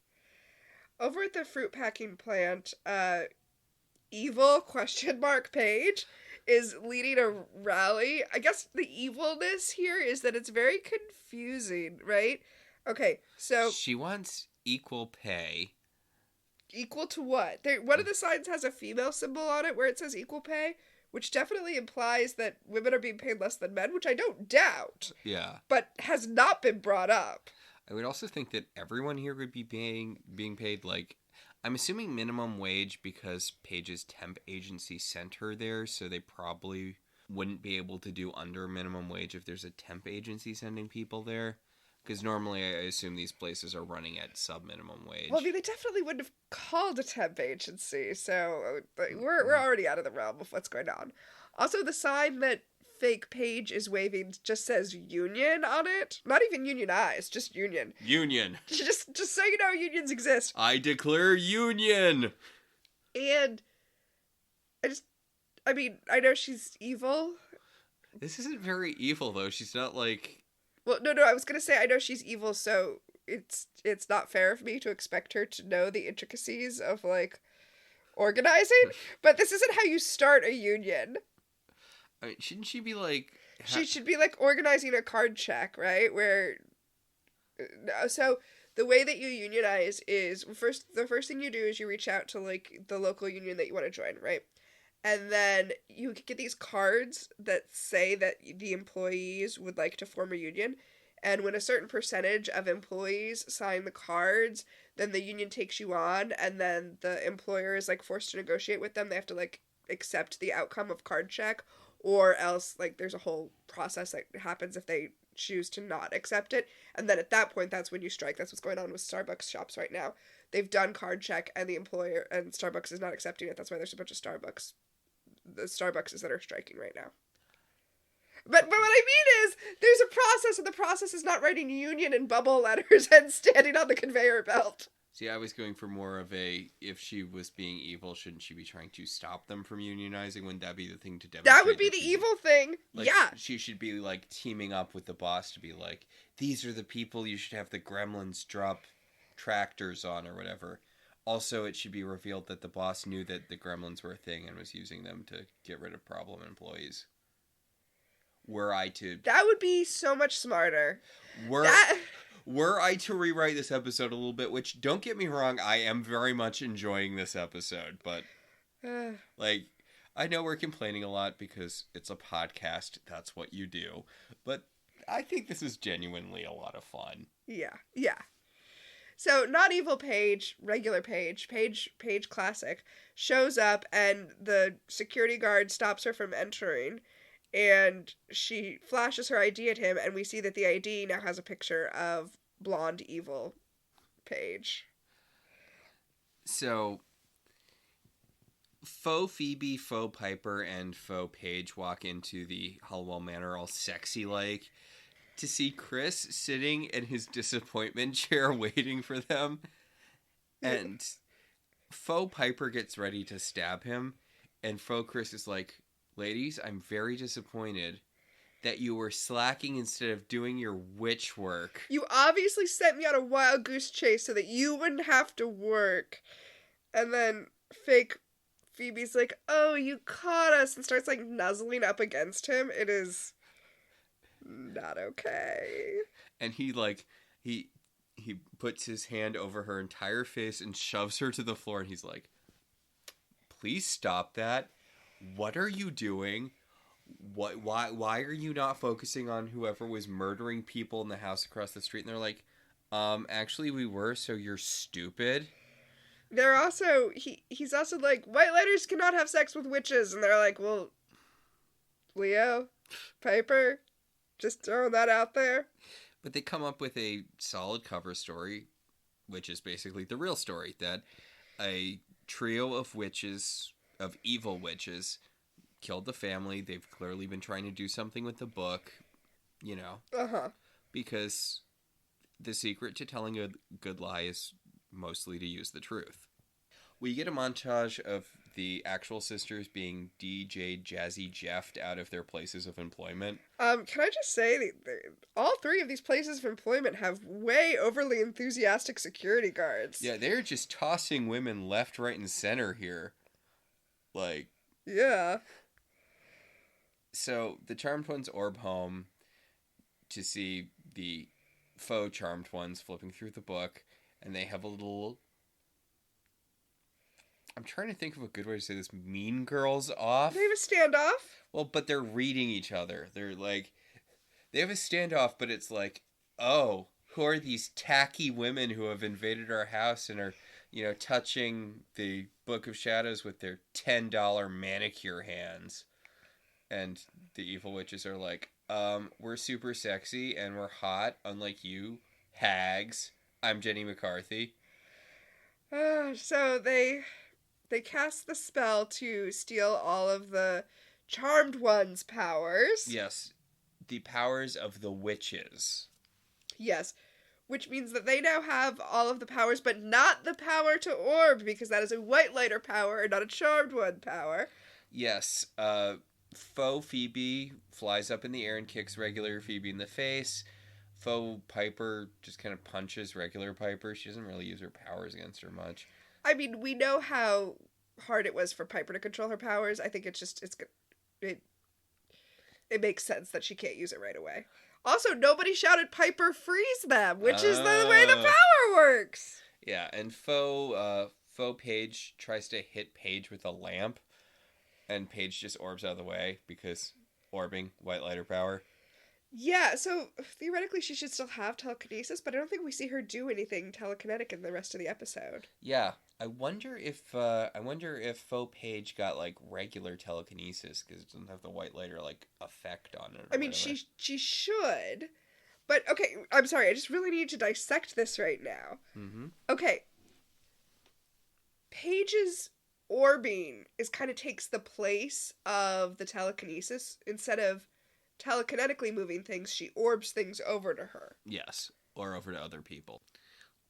Over at the fruit packing plant, evil ? Paige is leading a rally. I guess the evilness here is that it's very confusing, right? Okay, so She wants equal pay. equal to what? One of the signs has a female symbol on it where it says equal pay, which definitely implies that women are being paid less than men, which I don't doubt. Yeah. But has not been brought up. I would also think that everyone here would be being paid, like, I'm assuming minimum wage because Paige's temp agency sent her there, so they probably wouldn't be able to do under minimum wage if there's a temp agency sending people there. Because normally I assume these places are running at sub-minimum wage. Well, I mean, they definitely wouldn't have called a temp agency, so we're already out of the realm of what's going on. Also, the sign that fake Paige is waving just says union on it. Not even unionized, just union. Union. Just so you know, unions exist. I declare union. And I know she's evil. This isn't very evil, though. She's not like... Well, no, I was gonna say I know she's evil, so it's not fair for me to expect her to know the intricacies of, like, organizing, but this isn't how you start a union. I mean, shouldn't she be, like... She should be, like, organizing a card check, right? Where... So, the way that you unionize is, the first thing you do is you reach out to, like, the local union that you want to join, right? And then you get these cards that say that the employees would like to form a union. And when a certain percentage of employees sign the cards, then the union takes you on. And then the employer is, like, forced to negotiate with them. They have to, like, accept the outcome of card check. Or else, like, there's a whole process that happens if they choose to not accept it. And then at that point, that's when you strike. That's what's going on with Starbucks shops right now. They've done card check and the employer and Starbucks is not accepting it. That's why there's a bunch of the Starbucks that are striking right now. But what I mean is, there's a process, and the process is not writing union in bubble letters and standing on the conveyor belt. See, I was going for more of a, if she was being evil, shouldn't she be trying to stop them from unionizing? Wouldn't that be the thing to demonstrate? That would be the evil thing. Like, yeah. She should be, like, teaming up with the boss to be like, these are the people you should have the gremlins drop tractors on or whatever. Also, it should be revealed that the boss knew that the gremlins were a thing and was using them to get rid of problem employees. That would be so much smarter. Were I to rewrite this episode a little bit, which, don't get me wrong, I am very much enjoying this episode, but, like, I know we're complaining a lot because it's a podcast, that's what you do, but I think this is genuinely a lot of fun. Yeah. So, not evil Paige, regular Paige classic, shows up and the security guard stops her from entering, and she flashes her ID at him, and we see that the ID now has a picture of blonde evil Paige. So, faux Phoebe, faux Piper, and faux Paige walk into the Halliwell Manor all sexy-like to see Chris sitting in his disappointment chair waiting for them. And faux Piper gets ready to stab him, and faux Chris is like, ladies, I'm very disappointed that you were slacking instead of doing your witch work. You obviously sent me on a wild goose chase so that you wouldn't have to work. And then fake Phoebe's like, oh, you caught us, and starts, like, nuzzling up against him. It is not okay. And he puts his hand over her entire face and shoves her to the floor, and he's like, please stop that. What are you doing? Why are you not focusing on whoever was murdering people in the house across the street? And they're like, actually we were, so you're stupid. They're also, he's also like, white lighters cannot have sex with witches. And they're like, well, Leo, Piper, just throwing that out there. But they come up with a solid cover story, which is basically the real story, that a trio of witches, of evil witches, killed the family. They've clearly been trying to do something with the book, you know. Uh-huh. Because the secret to telling a good lie is mostly to use the truth. We get a montage of the actual sisters being DJ Jazzy Jeffed out of their places of employment. Can I just say, all three of these places of employment have way overly enthusiastic security guards. Yeah, they're just tossing women left, right, and center here. Like... Yeah. So, the Charmed Ones orb home to see the faux Charmed Ones flipping through the book, and they have a little... I'm trying to think of a good way to say this. Mean Girls off? They have a standoff? Well, but they're reading each other. They're like... They have a standoff, but it's like, oh, who are these tacky women who have invaded our house and are, you know, touching the Book of Shadows with their $10 manicure hands? And the evil witches are like, we're super sexy and we're hot, unlike you, hags. I'm Jenny McCarthy. So they cast the spell to steal all of the Charmed One's powers. Yes, the powers of the witches. Yes, which means that they now have all of the powers, but not the power to orb, because that is a White Lighter power and not a Charmed One power. Yes, faux Phoebe flies up in the air and kicks regular Phoebe in the face. Faux Piper just kind of punches regular Piper. She doesn't really use her powers against her much. I mean, we know how hard it was for Piper to control her powers. I think it makes sense that she can't use it right away. Also, nobody shouted Piper freeze them, which is the way the power works. Yeah, and faux Paige tries to hit Paige with a lamp, and Paige just orbs out of the way because orbing, White Lighter power. Yeah, so theoretically she should still have telekinesis, but I don't think we see her do anything telekinetic in the rest of the episode. Yeah, I wonder if faux Paige got like regular telekinesis because it doesn't have the White Lighter like effect on it. I mean, she should, but okay. I'm sorry. I just really need to dissect this right now. Mm-hmm. Okay, Paige's orbing kind of takes the place of the telekinesis. Instead of telekinetically moving things, she orbs things over to her. Yes, or over to other people.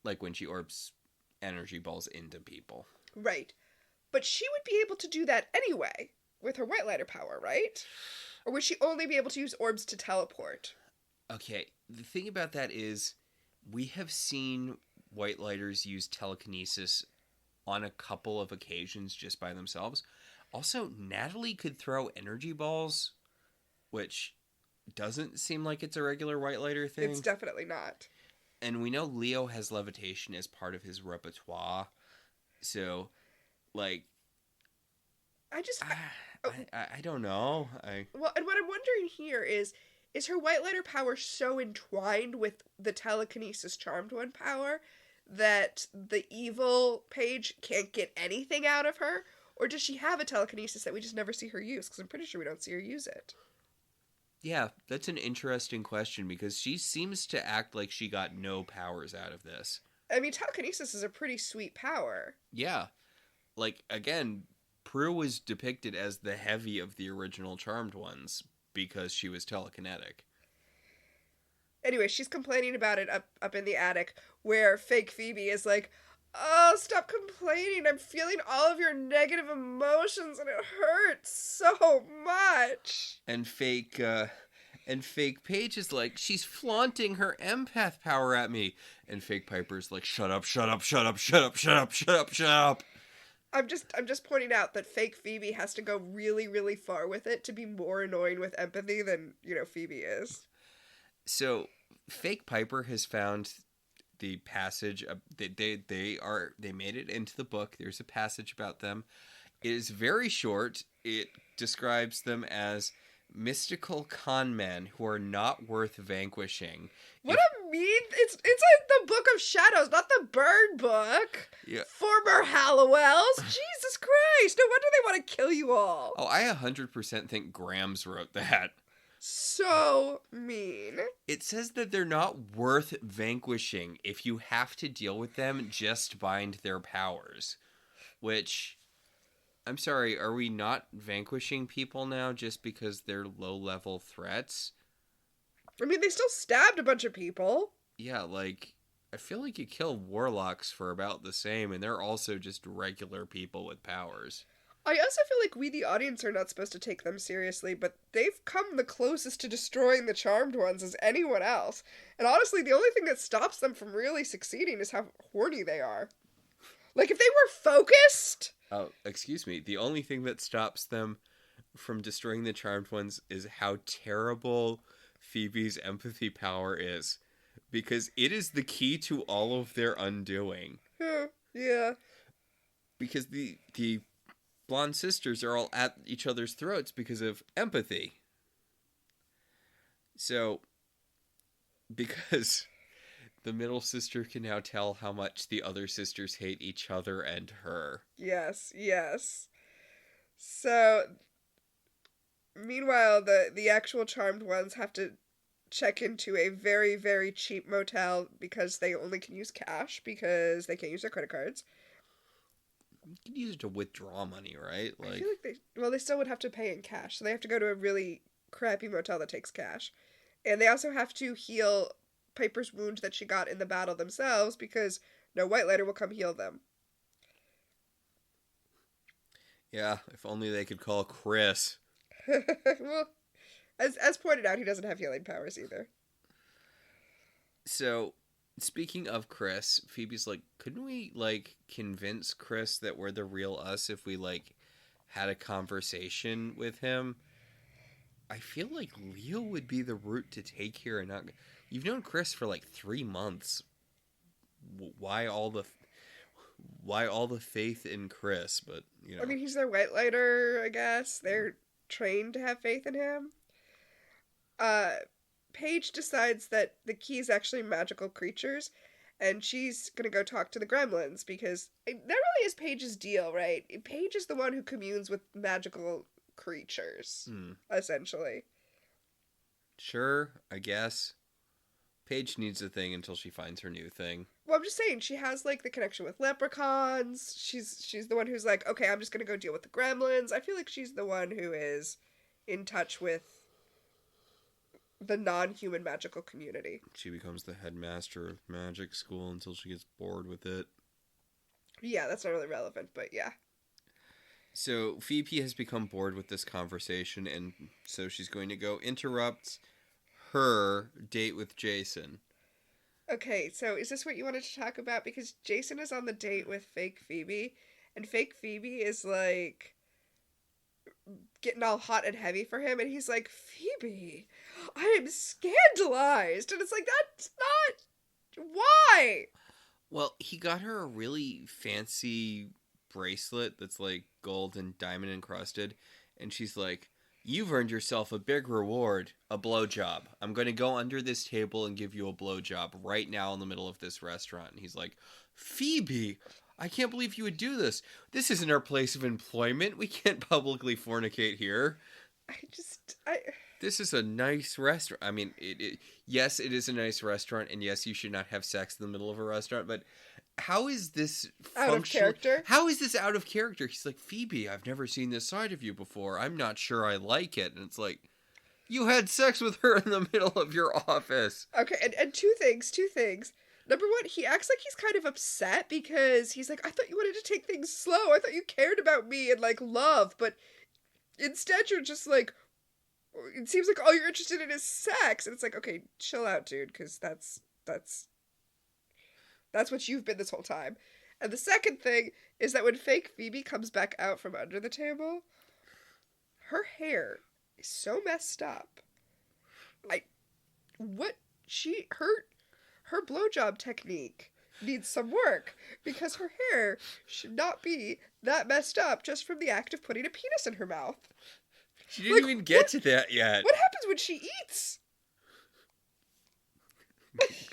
Like when she orbs energy balls into people. Right. But she would be able to do that anyway with her White Lighter power, right? Or would she only be able to use orbs to teleport? Okay, the thing about that is we have seen White Lighters use telekinesis on a couple of occasions just by themselves. Also, Natalie could throw energy balls, which doesn't seem like it's a regular White Lighter thing. It's definitely not. And we know Leo has levitation as part of his repertoire. So, like... I don't know. Well, and what I'm wondering here is her White Lighter power so entwined with the telekinesis Charmed One power that the evil Paige can't get anything out of her? Or does she have a telekinesis that we just never see her use? Because I'm pretty sure we don't see her use it. Yeah, that's an interesting question because she seems to act like she got no powers out of this. I mean, telekinesis is a pretty sweet power. Yeah. Like, again, Prue was depicted as the heavy of the original Charmed Ones because she was telekinetic. Anyway, she's complaining about it up in the attic where fake Phoebe is like, oh, stop complaining. I'm feeling all of your negative emotions and it hurts so much. And fake Paige is like, she's flaunting her empath power at me. And fake Piper's like, shut up, shut up, shut up, shut up, shut up, shut up, shut up. I'm just pointing out that fake Phoebe has to go really, really far with it to be more annoying with empathy than, Phoebe is. So, fake Piper has found the passage. They made it into the book. There's a passage about them. It is very short. It describes them as mystical con men who are not worth vanquishing. What a mean! It's like the Book of Shadows, not the Bird Book. Yeah. Former Halliwells. Jesus Christ! No wonder they want to kill you all. Oh, I 100% think Grams wrote that. So mean. It says that they're not worth vanquishing. If you have to deal with them, just bind their powers. Which, I'm sorry, are we not vanquishing people now just because they're low-level threats? I mean, they still stabbed a bunch of people. Yeah, like, I feel like you kill warlocks for about the same, and they're also just regular people with powers. I also feel like we, the audience, are not supposed to take them seriously, but they've come the closest to destroying the Charmed Ones as anyone else. And honestly, the only thing that stops them from really succeeding is how horny they are. Like, if they were focused... Oh, excuse me. The only thing that stops them from destroying the Charmed Ones is how terrible Phoebe's empathy power is. Because it is the key to all of their undoing. Yeah. Because the blonde sisters are all at each other's throats because of empathy. So, because the middle sister can now tell how much the other sisters hate each other and her. Yes, yes. So, meanwhile, the actual Charmed Ones have to check into a very, very cheap motel because they only can use cash because they can't use their credit cards. You can use it to withdraw money, right? I feel like they still would have to pay in cash, so they have to go to a really crappy motel that takes cash. And they also have to heal Piper's wound that she got in the battle themselves because no White Lighter will come heal them. Yeah, if only they could call Chris. Well, as pointed out, he doesn't have healing powers either. So, speaking of Chris, Phoebe's like, couldn't we, like, convince Chris that we're the real us if we, like, had a conversation with him? I feel like Leo would be the route to take here and not... You've known Chris for, like, 3 months. Why all the faith in Chris? But, you know. I mean, he's their White Lighter, I guess. They're trained to have faith in him. Paige decides that the key is actually magical creatures, and she's gonna go talk to the gremlins, because that really is Paige's deal, right? Paige is the one who communes with magical creatures, essentially. Sure, I guess. Paige needs a thing until she finds her new thing. Well, I'm just saying, she has, like, the connection with leprechauns. She's the one who's like, okay, I'm just gonna go deal with the gremlins. I feel like she's the one who is in touch with the non-human magical community. She becomes the headmaster of magic school until she gets bored with it. Yeah, that's not really relevant, but yeah. So Phoebe has become bored with this conversation, and so she's going to go interrupt her date with Jason. Okay, so is this what you wanted to talk about? Because Jason is on the date with fake Phoebe, and fake Phoebe is, like, getting all hot and heavy for him, and he's like, Phoebe, I am scandalized. And it's like, that's not... Why? Well, he got her a really fancy bracelet that's, like, gold and diamond encrusted, and she's like, you've earned yourself a big reward, a blowjob. I'm going to go under this table and give you a blowjob right now in the middle of this restaurant. And he's like, Phoebe, I can't believe you would do this. This isn't our place of employment. We can't publicly fornicate here. This is a nice restaurant. I mean, yes, it is a nice restaurant, and yes, you should not have sex in the middle of a restaurant, but how is this out of character? How is this out of character? He's like, Phoebe, I've never seen this side of you before. I'm not sure I like it. And it's like, you had sex with her in the middle of your office. Okay, and two things. Number one, he acts like he's kind of upset because he's like, I thought you wanted to take things slow. I thought you cared about me and, like, love. But instead you're just like, it seems like all you're interested in is sex. And it's like, okay, chill out, dude, because that's what you've been this whole time. And the second thing is that when fake Phoebe comes back out from under the table, her hair is so messed up. Her blowjob technique needs some work, because her hair should not be that messed up just from the act of putting a penis in her mouth. She didn't even get to that yet. What happens when she eats?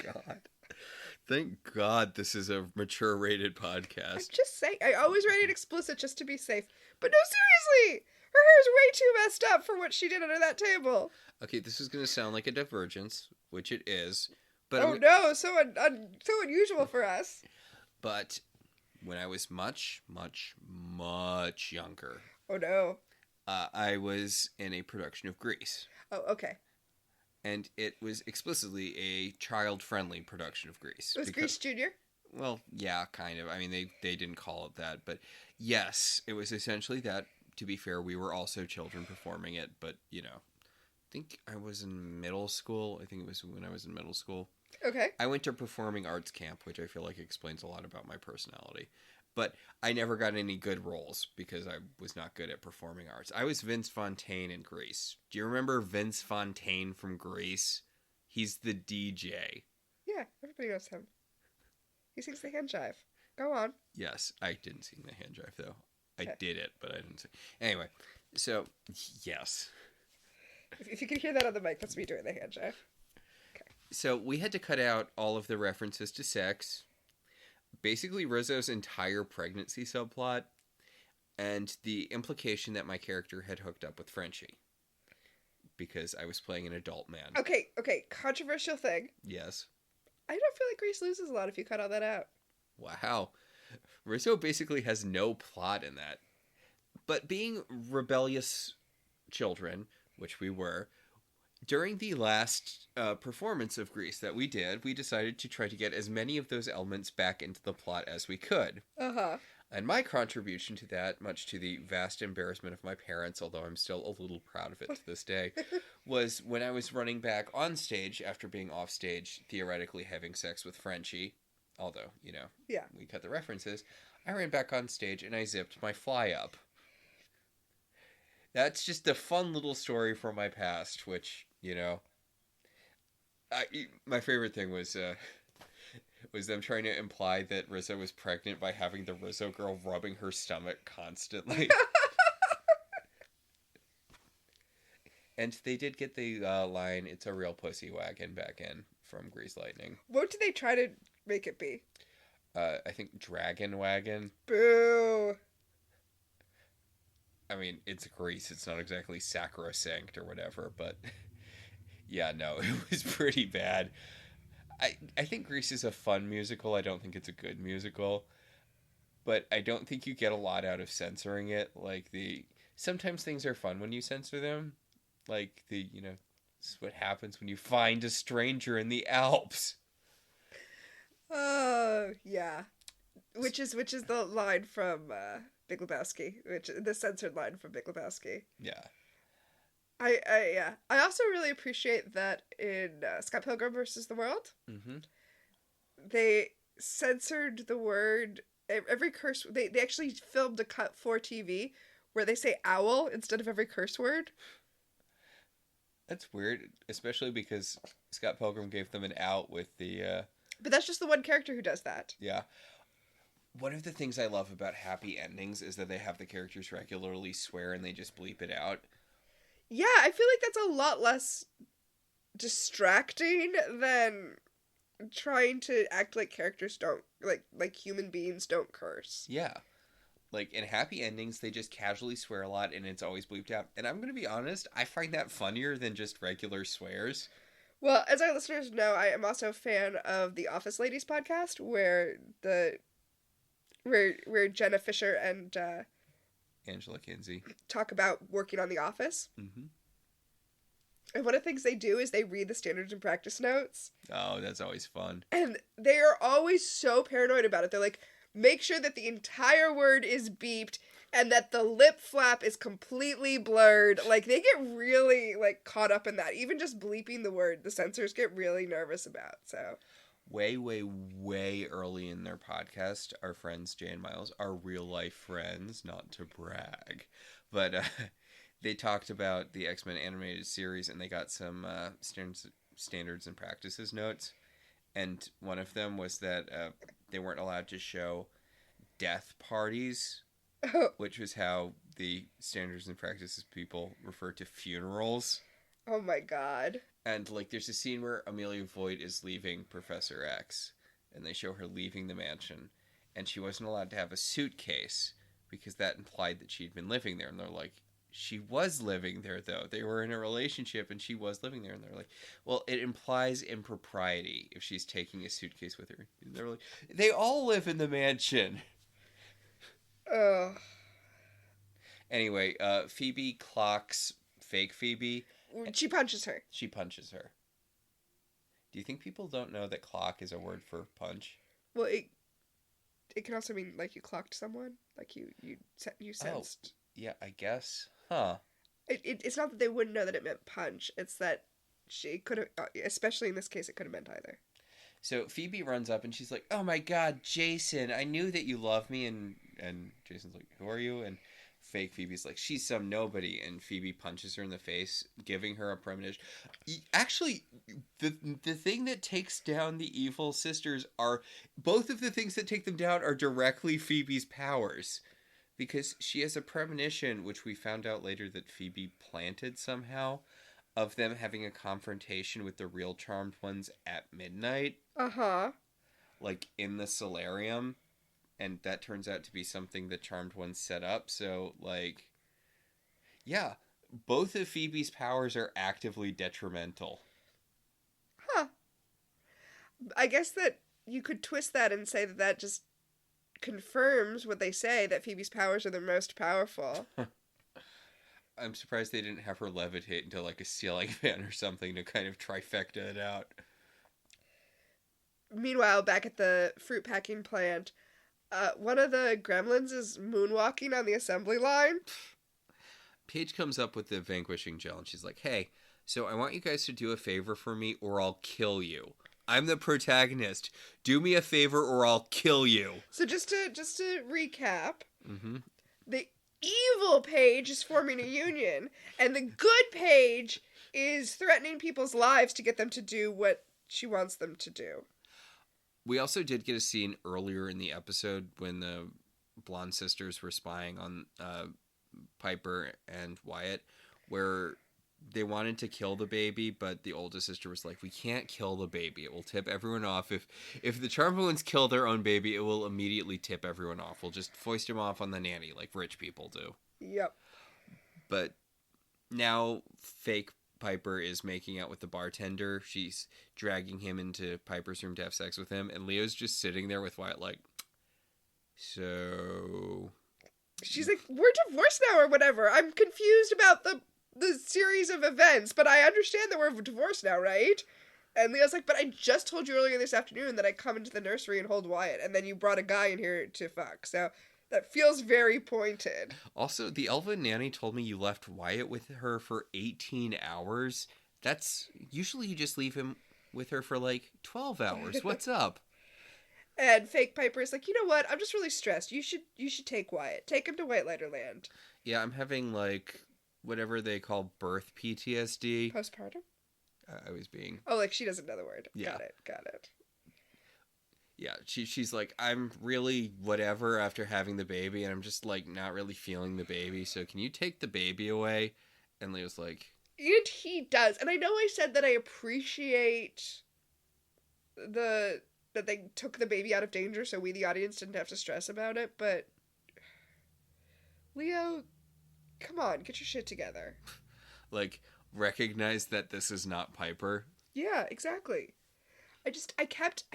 God. Thank God this is a mature rated podcast. I'm just saying, I always write it explicit just to be safe. But no, seriously! Her hair is way too messed up for what she did under that table. Okay, this is going to sound like a divergence, which it is. But oh no, so unusual for us. But when I was much, much, much younger, Oh no. I was in a production of Grease. Oh, okay. And it was explicitly a child-friendly production of Grease. It was Grease Junior? Well, yeah, kind of. I mean, they didn't call it that, but yes, it was essentially that. To be fair, we were also children performing it, but, you know, I think I was in middle school. I think it was when I was in middle school. Okay. I went to performing arts camp, which I feel like explains a lot about my personality. But I never got any good roles because I was not good at performing arts. I was Vince Fontaine in Grease. Do you remember Vince Fontaine from Grease? He's the DJ. Yeah, everybody knows him. He sings the hand jive. Go on. Yes, I didn't sing the hand jive, though. Okay. I did it, but I didn't sing. Anyway, so, yes. If you can hear that on the mic, that's me doing the hand jive. Okay. So we had to cut out all of the references to sex, basically Rizzo's entire pregnancy subplot, and the implication that my character had hooked up with Frenchie. Because I was playing an adult man. Okay. Controversial thing. Yes. I don't feel like Grease loses a lot if you cut all that out. Wow. Rizzo basically has no plot in that. But being rebellious children, which we were, during the last performance of Grease that we did, we decided to try to get as many of those elements back into the plot as we could. Uh-huh. And my contribution to that, much to the vast embarrassment of my parents, although I'm still a little proud of it to this day, was when I was running back on stage after being off stage, theoretically having sex with Frenchie, although, you know, yeah, we cut the references, I ran back on stage and I zipped my fly up. That's just a fun little story from my past, which, you know, my favorite thing was them trying to imply that Rizzo was pregnant by having the Rizzo girl rubbing her stomach constantly. And they did get the line, "It's a real pussy wagon" back in from Grease Lightning. What did they try to make it be? I think Dragon Wagon. Boo! I mean, it's Grease. It's not exactly sacrosanct or whatever, but yeah, no, it was pretty bad. I think Grease is a fun musical. I don't think it's a good musical. But I don't think you get a lot out of censoring it. Like, sometimes things are fun when you censor them. Like, this is what happens when you find a stranger in the Alps. Yeah. Which is the line from Big Lebowski, the censored line from Big Lebowski. Yeah. I also really appreciate that in Scott Pilgrim vs. the World, they censored the word, every curse, they actually filmed a cut for TV where they say owl instead of every curse word. That's weird, especially because Scott Pilgrim gave them an out with the... But that's just the one character who does that. Yeah. One of the things I love about happy endings is that they have the characters regularly swear and they just bleep it out. Yeah, I feel like that's a lot less distracting than trying to act like characters don't, like human beings don't curse. Yeah. Like, in happy endings, they just casually swear a lot and it's always bleeped out. And I'm going to be honest, I find that funnier than just regular swears. Well, as our listeners know, I am also a fan of the Office Ladies podcast, where Jenna Fisher and Angela Kinsey talk about working on The Office. Mm-hmm. And one of the things they do is they read the standards and practice notes. Oh, that's always fun. And they are always so paranoid about it. They're like, make sure that the entire word is beeped and that the lip flap is completely blurred. Like, they get really, caught up in that. Even just bleeping the word, the censors get really nervous about, so... Way, way, way early in their podcast, our friends Jay and Miles are real-life friends, not to brag. But they talked about the X-Men animated series, and they got some standards and practices notes. And one of them was that they weren't allowed to show death parties, which was how the standards and practices people refer to funerals. Oh my god. And, there's a scene where Amelia Voigt is leaving Professor X, and they show her leaving the mansion, and she wasn't allowed to have a suitcase, because that implied that she'd been living there. And they're like, she was living there, though. They were in a relationship, and she was living there. And they're like, well, it implies impropriety if she's taking a suitcase with her. And they're like, they all live in the mansion. Ugh. Anyway, Phoebe clocks fake Phoebe. She punches her. She punches her. Do you think people don't know that clock is a word for punch? Well, it can also mean like you clocked someone, like you sensed. Oh, yeah, I guess. Huh. It's not that they wouldn't know that it meant punch. It's that she could have, especially in this case, it could have meant either. So Phoebe runs up and she's like, "Oh my God, Jason! I knew that you love me." And Jason's like, "Who are you?" And fake Phoebe's like, "She's some nobody." And Phoebe punches her in the face, giving her a premonition. Actually, the thing that takes down the evil sisters are both of the things that take them down are directly Phoebe's powers. Because she has a premonition, which we found out later that Phoebe planted somehow, of them having a confrontation with the real Charmed Ones at midnight. Uh-huh. Like in the solarium. And that turns out to be something the Charmed Ones set up. So, like, yeah, both of Phoebe's powers are actively detrimental. Huh. I guess that you could twist that and say that that just confirms what they say, that Phoebe's powers are the most powerful. I'm surprised they didn't have her levitate into like a ceiling fan or something to kind of trifecta it out. Meanwhile, back at the fruit packing plant, one of the gremlins is moonwalking on the assembly line. Paige comes up with the vanquishing gel and she's like, "Hey, so I want you guys to do a favor for me or I'll kill you. I'm the protagonist. Do me a favor or I'll kill you." So just to recap, mm-hmm. the evil Paige is forming a union, and the good Paige is threatening people's lives to get them to do what she wants them to do. We also did get a scene earlier in the episode when the blonde sisters were spying on Piper and Wyatt, where they wanted to kill the baby, but the oldest sister was like, "We can't kill the baby. It will tip everyone off. If the Charmed Ones kill their own baby, it will immediately tip everyone off. We'll just foist him off on the nanny like rich people do." Yep. But now fake Piper is making out with the bartender. She's dragging him into Piper's room to have sex with him, and Leo's just sitting there with Wyatt like, "So..." She's like, "We're divorced now," or whatever. I'm confused about the series of events, but I understand that we're divorced now, right? And Leo's like, "But I just told you earlier this afternoon that I come into the nursery and hold Wyatt, and then you brought a guy in here to fuck." So that feels very pointed. Also, the elven nanny told me you left Wyatt with her for 18 hours. That's... Usually you just leave him with her for like 12 hours. What's up? And fake Piper is like, "You know what? I'm just really stressed. You should take Wyatt. Take him to White Lighterland." Yeah, I'm having like whatever they call birth PTSD. Postpartum? I was being... Oh, like she doesn't know the word. Yeah. Got it. Yeah, she's like, "I'm really whatever after having the baby, and I'm just like not really feeling the baby, so can you take the baby away?" And Leo's like... And he does. And I know I said that I appreciate that they took the baby out of danger so we, the audience, didn't have to stress about it, but Leo, come on, get your shit together. Like, recognize that this is not Piper. Yeah, exactly. I kept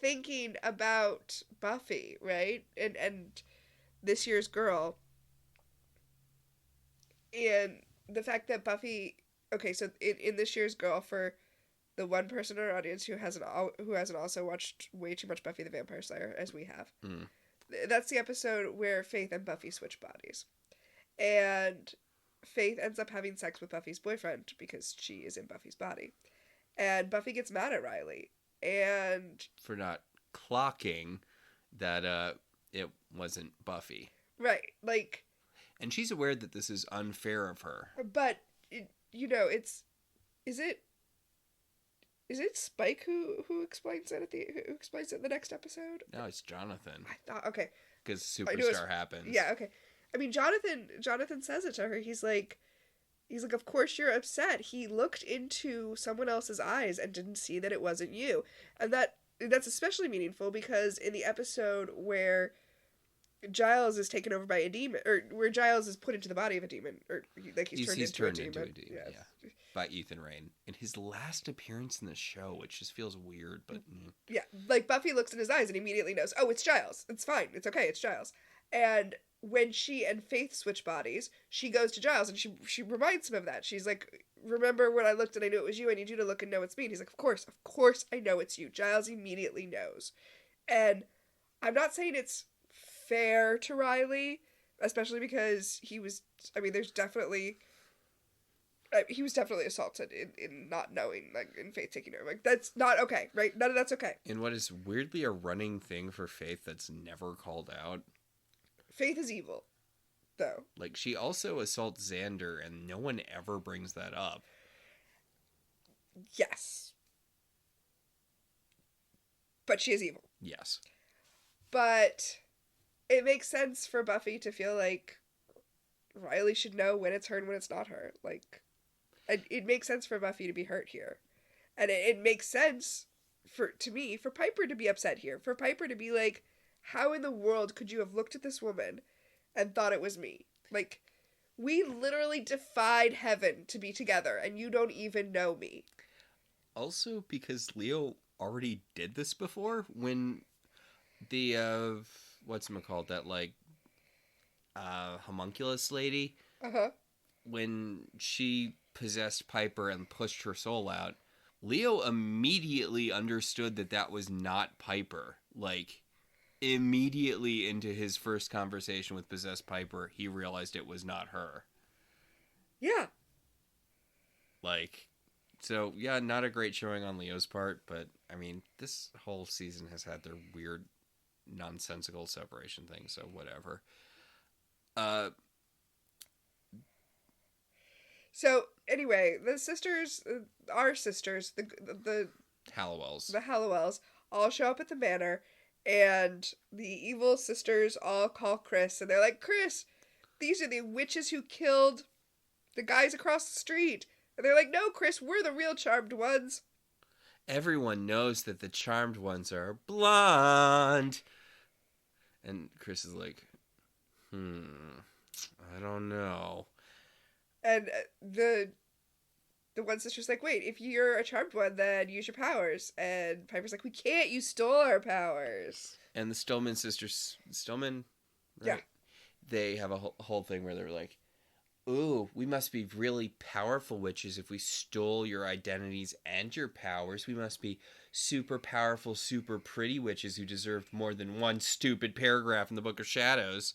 thinking about Buffy, right? And this year's girl. And the fact that Buffy... Okay, so in this year's girl, for the one person in our audience who hasn't also watched way too much Buffy the Vampire Slayer, as we have, that's the episode where Faith and Buffy switch bodies. And Faith ends up having sex with Buffy's boyfriend because she is in Buffy's body. And Buffy gets mad at Riley. And... for not clocking that it wasn't Buffy. Right, like... And she's aware that this is unfair of her. But, it's... Is it Spike who explains it who explains it in the next episode? No, it's Jonathan. I thought, okay. Because Superstar happens. Yeah, okay. I mean, Jonathan says it to her. He's like, "Of course you're upset." He looked into someone else's eyes and didn't see that it wasn't you. And that's especially meaningful because in the episode where Giles is taken over by a demon, or where Giles is put into the body of a demon, or like he's turned into a demon. Yeah. By Ethan Rayne. In his last appearance in the show, which just feels weird, but... Yeah, like Buffy looks in his eyes and immediately knows, oh, it's Giles. It's fine. It's okay. It's Giles. And when she and Faith switch bodies, she goes to Giles and she reminds him of that. She's like, remember when I looked and I knew it was you? I need you to look and know it's me. And he's like, of course I know it's you. Giles immediately knows. And I'm not saying it's fair to Riley, especially because he was, I mean, there's definitely, he was definitely assaulted in not knowing, like, in Faith taking over. Like, that's not okay, right? None of that's okay. And what is weirdly a running thing for Faith that's never called out. Faith is evil, though. Like, she also assaults Xander, and no one ever brings that up. Yes. But she is evil. Yes. But it makes sense for Buffy to feel like Riley should know when it's her and when it's not her. Like, it makes sense for Buffy to be hurt here. And it makes sense, to me, for Piper to be upset here. For Piper to be like, how in the world could you have looked at this woman and thought it was me? Like, we literally defied heaven to be together, and you don't even know me. Also, because Leo already did this before, when the, whatchamacallit, that, like, homunculus lady, when she possessed Piper and pushed her soul out, Leo immediately understood that that was not Piper. Like, immediately into his first conversation with possessed Piper, he realized it was not her. Yeah. Like, so, yeah, not a great showing on Leo's part, but, I mean, this whole season has had their weird, nonsensical separation thing, so whatever. So, anyway, the sisters, our sisters, the Halliwells. The Halliwells, all show up at the manor, and the evil sisters all call Chris, and they're like, Chris, these are the witches who killed the guys across the street. And they're like, no, Chris, we're the real charmed ones. Everyone knows that the charmed ones are blonde. And Chris is like, I don't know. And the one sister's like, wait, if you're a charmed one, then use your powers. And Piper's like, we can't, you stole our powers. And the Stillman sisters, right? Yeah. They have a whole thing where they're like, ooh, we must be really powerful witches if we stole your identities and your powers. We must be super powerful, super pretty witches who deserve more than one stupid paragraph in the Book of Shadows.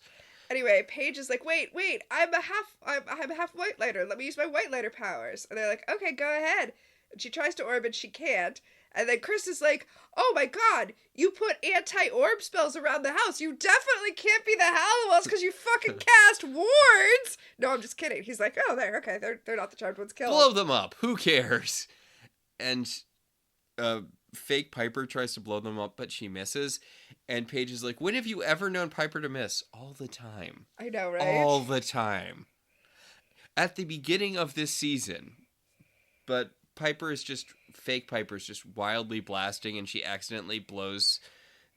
Anyway, Paige is like, wait, I'm a half white lighter. Let me use my white lighter powers. And they're like, okay, go ahead. And she tries to orb and she can't. And then Chris is like, oh my god, you put anti-orb spells around the house. You definitely can't be the Halliwells because you fucking cast wards. No, I'm just kidding. He's like, oh, they're not the charmed ones killed. Blow them up. Who cares? And fake Piper tries to blow them up, but she misses. And Paige is like, when have you ever known Piper to miss? All the time. I know, right? All the time. At the beginning of this season. But fake Piper's just wildly blasting, and she accidentally blows.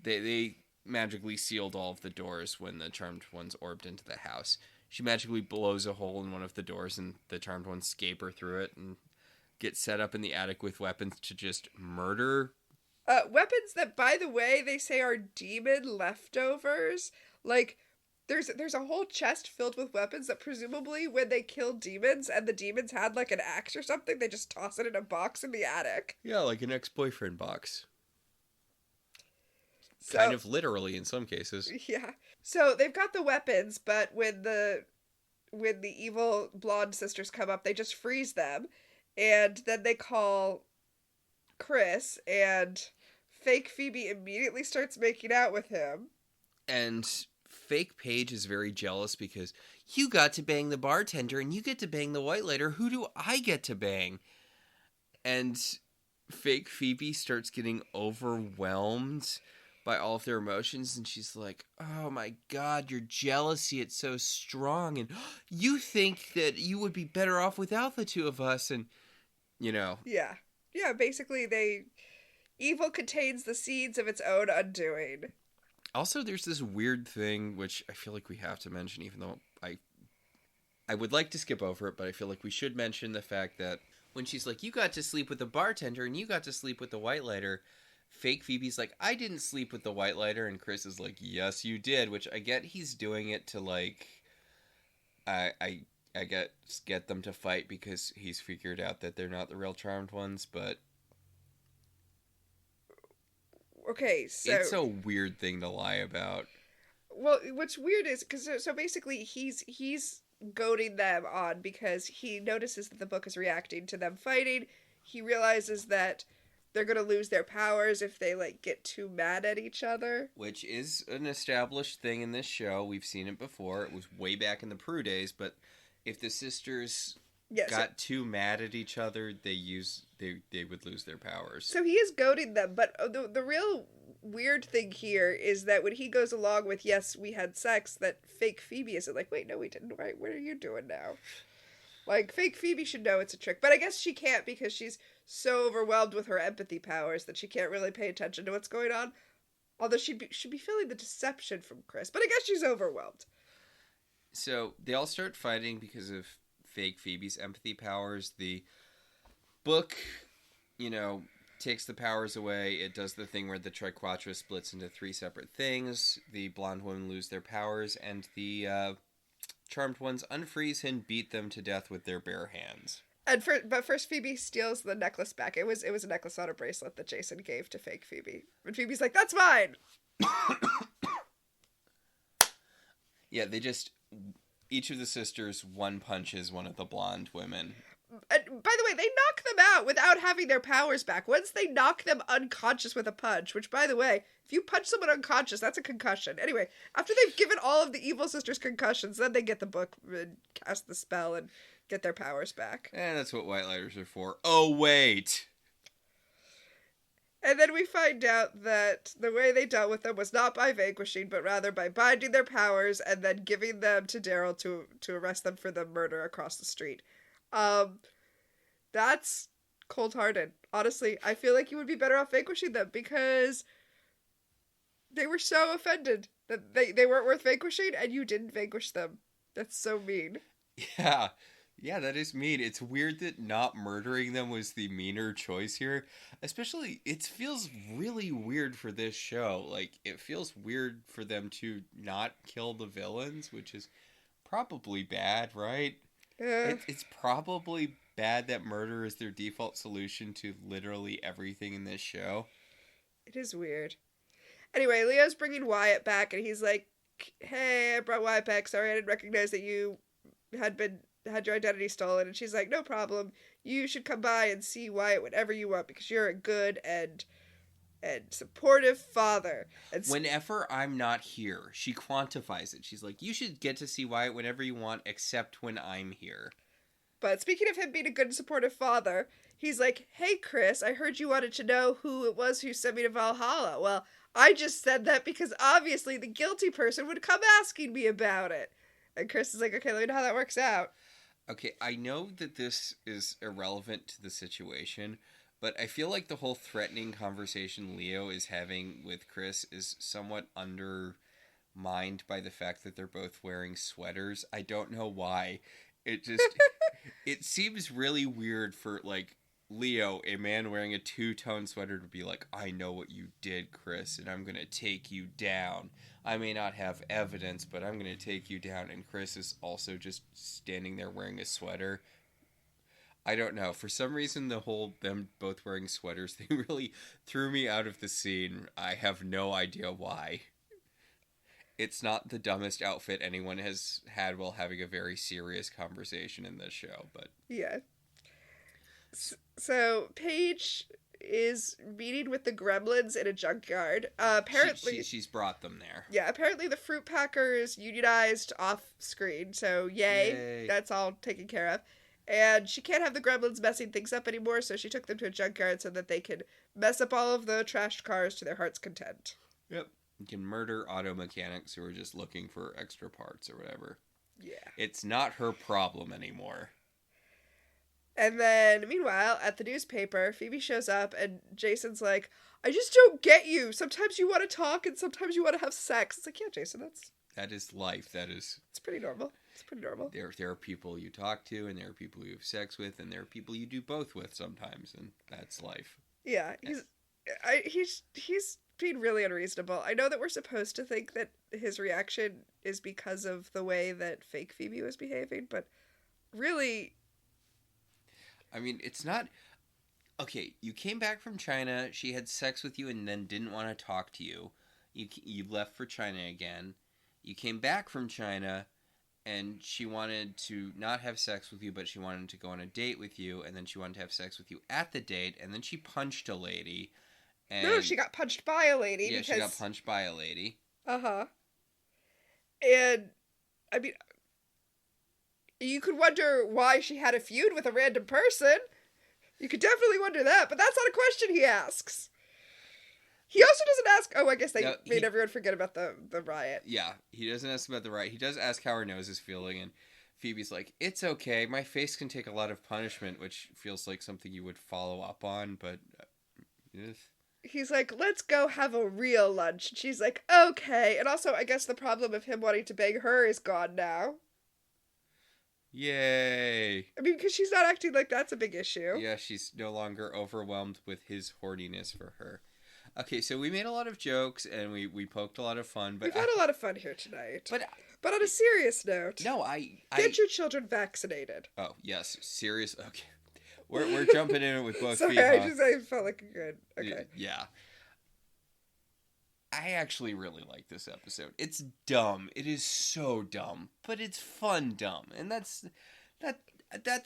They magically sealed all of the doors when the charmed ones orbed into the house. She magically blows a hole in one of the doors, and the charmed ones scaper through it and get set up in the attic with weapons to just murder. Weapons that, by the way, they say are demon leftovers. Like, there's a whole chest filled with weapons that presumably when they killed demons and the demons had like an axe or something, they just toss it in a box in the attic. Yeah, like an ex-boyfriend box. So, kind of literally in some cases. Yeah. So they've got the weapons, but when the evil blonde sisters come up, they just freeze them. And then they call Chris, and fake Phoebe immediately starts making out with him. And fake Paige is very jealous because you got to bang the bartender and you get to bang the white lighter. Who do I get to bang? And fake Phoebe starts getting overwhelmed by all of their emotions, and she's like, oh my god, your jealousy, it's so strong, and you think that you would be better off without the two of us, and, you know. Yeah, basically evil contains the seeds of its own undoing. Also, there's this weird thing, which I feel like we have to mention, even though I would like to skip over it, but I feel like we should mention the fact that when she's like, you got to sleep with the bartender, and you got to sleep with the white lighter, fake Phoebe's like, I didn't sleep with the white lighter, and Chris is like, yes, you did, which I get he's doing it to, like, I get them to fight because he's figured out that they're not the real charmed ones, but Okay, so it's a weird thing to lie about. well, what's weird is because so basically he's goading them on because he notices that the book is reacting to them fighting. He realizes that they're gonna lose their powers if they like get too mad at each other. Which is an established thing in this show. We've seen it before. It was way back in the Prue days, but if the sisters Yes. got too mad at each other, they would lose their powers. So he is goading them, but the real weird thing here is that when he goes along with yes, we had sex, that fake Phoebe isn't like, wait, no, we didn't. Right? What are you doing now? Like fake Phoebe should know it's a trick, but I guess she can't because she's so overwhelmed with her empathy powers that she can't really pay attention to what's going on. Although should be feeling the deception from Chris, but I guess she's overwhelmed. So they all start fighting because of fake Phoebe's empathy powers. The book, takes the powers away. It does the thing where the Triquetra splits into 3 separate things. The blonde women lose their powers, and the charmed ones unfreeze and beat them to death with their bare hands. But first Phoebe steals the necklace back. It was a necklace on a bracelet that Jason gave to fake Phoebe. And Phoebe's like, that's mine! Yeah, each of the sisters one punches one of the blonde women. And by the way, they knock them out without having their powers back. Once they knock them unconscious with a punch, which, by the way, if you punch someone unconscious, that's a concussion. Anyway, after they've given all of the evil sisters concussions, then they get the book and cast the spell and get their powers back. And that's what white lighters are for. Oh, wait! And then we find out that the way they dealt with them was not by vanquishing, but rather by binding their powers and then giving them to Daryl to arrest them for the murder across the street. That's cold-hearted. Honestly, I feel like you would be better off vanquishing them because they were so offended that they weren't worth vanquishing and you didn't vanquish them. That's so mean. Yeah, that is mean. It's weird that not murdering them was the meaner choice here. Especially, it feels really weird for this show. Like, it feels weird for them to not kill the villains, which is probably bad, right? It's probably bad that murder is their default solution to literally everything in this show. It is weird. Anyway, Leo's bringing Wyatt back, and he's like, hey, I brought Wyatt back. Sorry, I didn't recognize that you had your identity stolen. And she's like, no problem. You should come by and see Wyatt whenever you want because you're a good and supportive father. And whenever I'm not here, she quantifies it. She's like, you should get to see Wyatt whenever you want, except when I'm here. But speaking of him being a good and supportive father, he's like, hey, Chris, I heard you wanted to know who it was who sent me to Valhalla. Well, I just said that because obviously the guilty person would come asking me about it. And Chris is like, okay, let me know how that works out. Okay, I know that this is irrelevant to the situation, but I feel like the whole threatening conversation Leo is having with Chris is somewhat undermined by the fact that they're both wearing sweaters. I don't know why. It just... it seems really weird for, like, Leo, a man wearing a two-tone sweater, to be like, I know what you did, Chris, and I'm gonna take you down. I may not have evidence, but I'm gonna take you down. And Chris is also just standing there wearing a sweater. I don't know. For some reason, the whole them both wearing sweaters thing really threw me out of the scene. I have no idea why. It's not the dumbest outfit anyone has had while having a very serious conversation in this show, but... Yeah. So, Paige is meeting with the gremlins in a junkyard. Apparently... She's brought them there. Yeah, apparently the fruit packers unionized off-screen, so yay, that's all taken care of. And she can't have the gremlins messing things up anymore, so she took them to a junkyard so that they could mess up all of the trashed cars to their heart's content. Yep. You can murder auto mechanics who are just looking for extra parts or whatever. Yeah. It's not her problem anymore. And then, meanwhile, at the newspaper, Phoebe shows up and Jason's like, I just don't get you. Sometimes you want to talk and sometimes you want to have sex. It's like, yeah, Jason, that is life. It's pretty normal. It's pretty normal. There are people you talk to, and there are people you have sex with, and there are people you do both with sometimes, and that's life. Yeah, he's being really unreasonable. I know that we're supposed to think that his reaction is because of the way that fake Phoebe was behaving, but really, I mean, it's not. Okay, you came back from China, she had sex with you and then didn't want to talk to you. You left for China again. You came back from China and she wanted to not have sex with you, but she wanted to go on a date with you, and then she wanted to have sex with you at the date, and then she punched a lady. And no, she got punched by a lady. Yeah, because... she got punched by a lady. Uh-huh. And, I mean, you could wonder why she had a feud with a random person. You could definitely wonder that, but that's not a question he asks. He also doesn't ask... Oh, I guess they made everyone forget about the riot. Yeah, he doesn't ask about the riot. He does ask how her nose is feeling, and Phoebe's like, it's okay. My face can take a lot of punishment, which feels like something you would follow up on, but... He's like, let's go have a real lunch. And she's like, okay. And also, I guess the problem of him wanting to bang her is gone now. Yay. I mean, because she's not acting like that's a big issue. Yeah, she's no longer overwhelmed with his horniness for her. Okay, so we made a lot of jokes and we poked a lot of fun, but we've had a lot of fun here tonight. But on a serious note, no, get your children vaccinated. Oh yes, serious. Okay, we're jumping in with both feet. Sorry, I felt like a good. Okay. Yeah. I actually really like this episode. It's dumb. It is so dumb, but it's fun dumb, and that's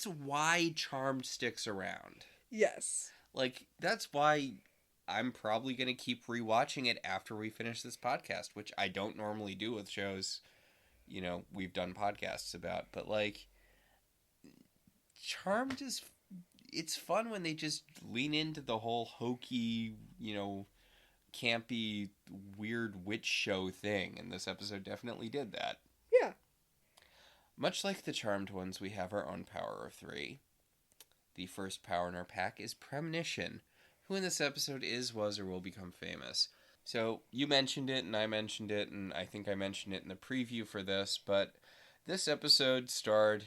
why Charmed sticks around. Yes. Like that's why I'm probably going to keep rewatching it after we finish this podcast, which I don't normally do with shows, we've done podcasts about. But, Charmed is... It's fun when they just lean into the whole hokey, campy, weird witch show thing. And this episode definitely did that. Yeah. Much like the Charmed ones, we have our own power of 3. The first power in our pack is Premonition, who in this episode is, was, or will become famous. So, you mentioned it, and I mentioned it, and I think I mentioned it in the preview for this, but this episode starred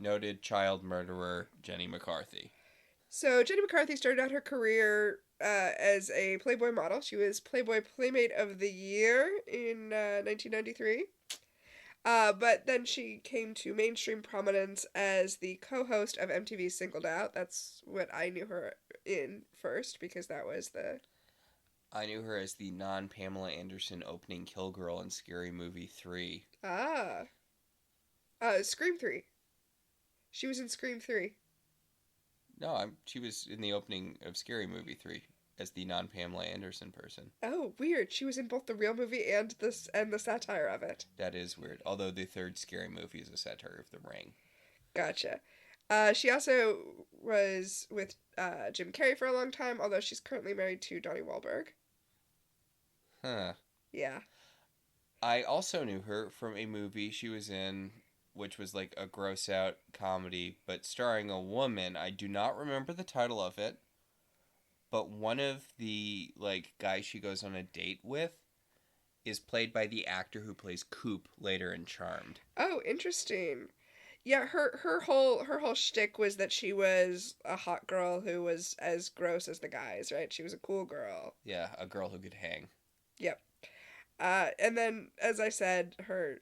noted child murderer Jenny McCarthy. So, Jenny McCarthy started out her career as a Playboy model. She was Playboy Playmate of the Year in 1993. But then she came to mainstream prominence as the co-host of MTV's Singled Out. That's what I knew her in first, because that was the... I knew her as the non-Pamela Anderson opening Kill Girl in Scary Movie 3. Ah. Scream 3. She was in Scream 3. No, she was in the opening of Scary Movie 3 as the non-Pamela Anderson person. Oh, weird. She was in both the real movie and the satire of it. That is weird. Although the third Scary Movie is a satire of The Ring. Gotcha. She also was with Jim Carrey for a long time, although she's currently married to Donnie Wahlberg. Huh. Yeah. I also knew her from a movie she was in, which was like a gross out comedy, but starring a woman. I do not remember the title of it, but one of the guys she goes on a date with is played by the actor who plays Coop later in Charmed. Oh, interesting. Yeah, her whole shtick was that she was a hot girl who was as gross as the guys, right? She was a cool girl. Yeah, a girl who could hang. Yep. And then, as I said, her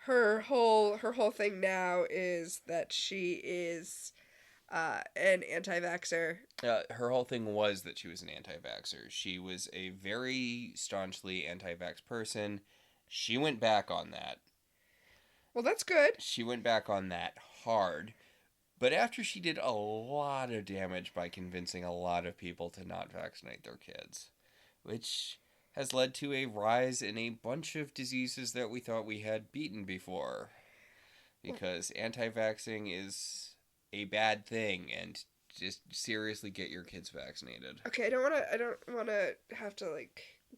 whole thing now is that she is an anti-vaxxer. Her whole thing was that she was an anti-vaxxer. She was a very staunchly anti-vax person. She went back on that. Well, that's good. She went back on that hard. But after she did a lot of damage by convincing a lot of people to not vaccinate their kids, which has led to a rise in a bunch of diseases that we thought we had beaten before. Because anti-vaxxing is a bad thing, and just seriously get your kids vaccinated. Okay, I don't wanna have to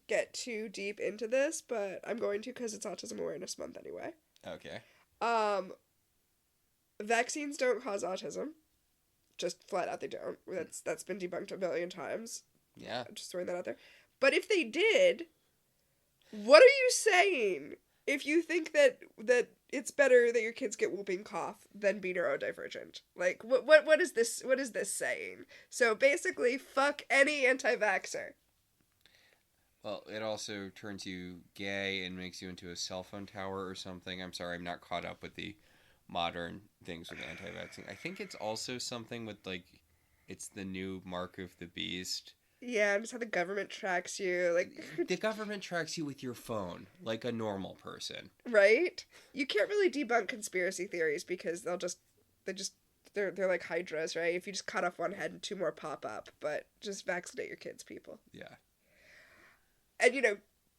get too deep into this, but I'm going to because it's Autism Awareness Month anyway. Okay. Vaccines don't cause autism. Just flat out they don't. That's been debunked a million times. Yeah. I'm just throwing that out there. But if they did, what are you saying if you think that it's better that your kids get whooping cough than be neurodivergent. Like what is this saying? So basically fuck any anti-vaxxer. Well, it also turns you gay and makes you into a cell phone tower or something. I'm sorry, I'm not caught up with the modern things with anti-vaxxing. I think it's also something with, like, it's the new mark of the beast. Yeah, and just how the government tracks you. Like, the government tracks you with your phone, like a normal person. Right? You can't really debunk conspiracy theories because they're like hydras, right? If you just cut off one head and two more pop up, but just vaccinate your kids, people. Yeah. And,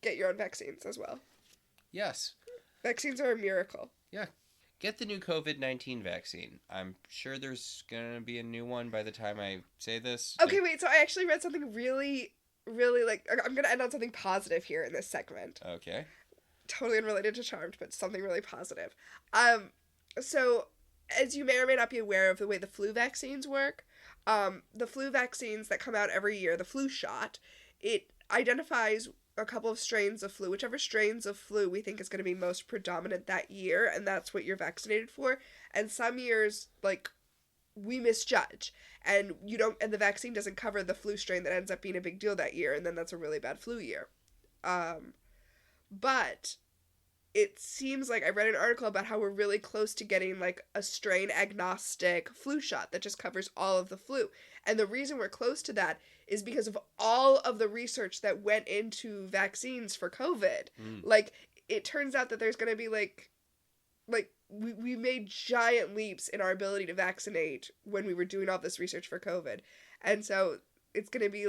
get your own vaccines as well. Yes. Vaccines are a miracle. Yeah. Get the new COVID-19 vaccine. I'm sure there's going to be a new one by the time I say this. Okay, wait, so I actually read something really, really, I'm going to end on something positive here in this segment. Okay. Totally unrelated to Charmed, but something really positive. So, as you may or may not be aware of the way the flu vaccines work, the flu vaccines that come out every year, the flu shot, it identifies a couple of strains of flu, whichever strains of flu we think is going to be most predominant that year, and that's what you're vaccinated for. And some years, we misjudge, and the vaccine doesn't cover the flu strain that ends up being a big deal that year, and then that's a really bad flu year. But it seems like I read an article about how we're really close to getting a strain agnostic flu shot that just covers all of the flu. And the reason we're close to that is because of all of the research that went into vaccines for COVID. It turns out that there's going to be we made giant leaps in our ability to vaccinate when we were doing all this research for COVID. And so it's going to be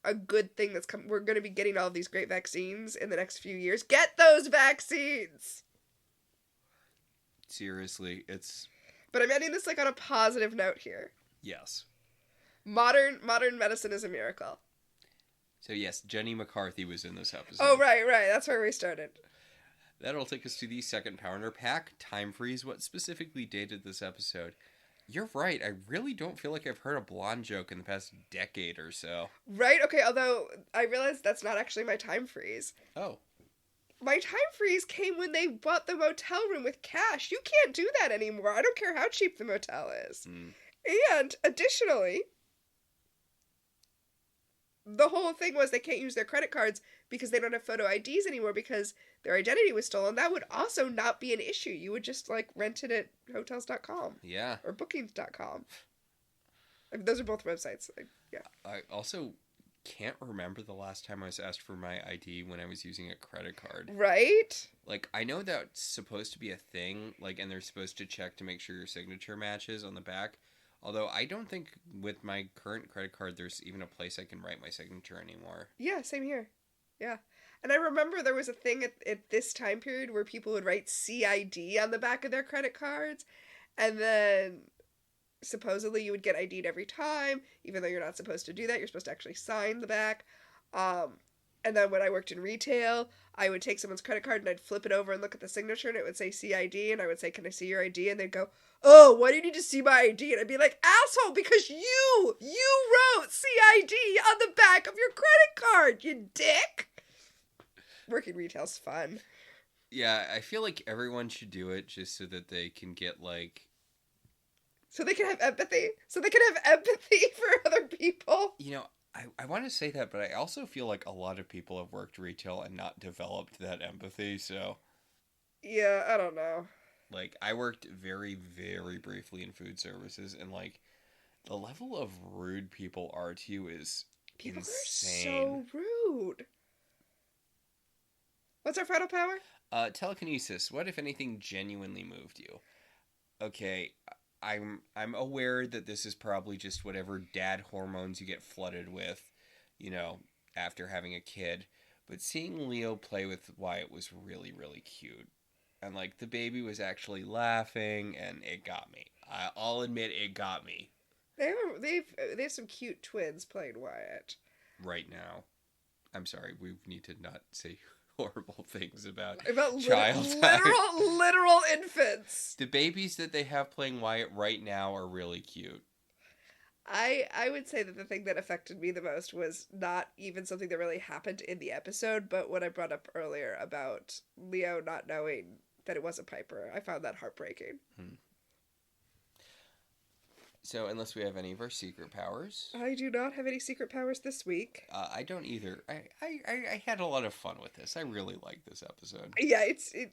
a good thing that's come. We're going to be getting all of these great vaccines in the next few years. Get those vaccines! Seriously, But I'm ending this on a positive note here. Yes. Modern medicine is a miracle. So yes, Jenny McCarthy was in this episode. Oh, right. That's where we started. That'll take us to the second Powder Pack, Time Freeze. What specifically dated this episode? You're right. I really don't feel like I've heard a blonde joke in the past decade or so. Right? Okay, although I realized that's not actually my time freeze. Oh. My time freeze came when they bought the motel room with cash. You can't do that anymore. I don't care how cheap the motel is. And, additionally, the whole thing was they can't use their credit cards because they don't have photo IDs anymore because their identity was stolen. That would also not be an issue. You would just, rent it at hotels.com. Yeah. Or bookings.com. Those are both websites. Yeah. I also can't remember the last time I was asked for my ID when I was using a credit card. Right? I know that's supposed to be a thing, and they're supposed to check to make sure your signature matches on the back. Although I don't think with my current credit card there's even a place I can write my signature anymore. Yeah, same here. Yeah. And I remember there was a thing at this time period where people would write CID on the back of their credit cards, and then supposedly you would get ID'd every time, even though you're not supposed to do that. You're supposed to actually sign the back. And then when I worked in retail, I would take someone's credit card and I'd flip it over and look at the signature and it would say CID, and I would say, "Can I see your ID?" And they'd go, "Oh, why do you need to see my ID?" And I'd be like, "Asshole, because you wrote CID on the back of your credit card, you dick!" Working retail's fun. Yeah, I feel like everyone should do it just so that they can get, so they can have empathy. So they can have empathy for other people. I want to say that, but I also feel like a lot of people have worked retail and not developed that empathy, so... Yeah, I don't know. I worked very, very briefly in food services, and, the level of rude people are to you is people insane. Are so rude. What's our final power? Telekinesis. What, if anything, genuinely moved you? Okay, I'm aware that this is probably just whatever dad hormones you get flooded with, after having a kid. But seeing Leo play with Wyatt was really, really cute. And, the baby was actually laughing, and it got me. I'll admit it got me. They have some cute twins playing Wyatt. Right now. I'm sorry, we need to not say horrible things about child literal infants. The babies that they have playing Wyatt right now are really cute. I would say that the thing that affected me the most was not even something that really happened in the episode, but what I brought up earlier about Leo not knowing that it wasn't Piper. I found that heartbreaking. So, unless we have any of our secret powers, I do not have any secret powers this week. I don't either. I had a lot of fun with this. I really liked this episode. Yeah,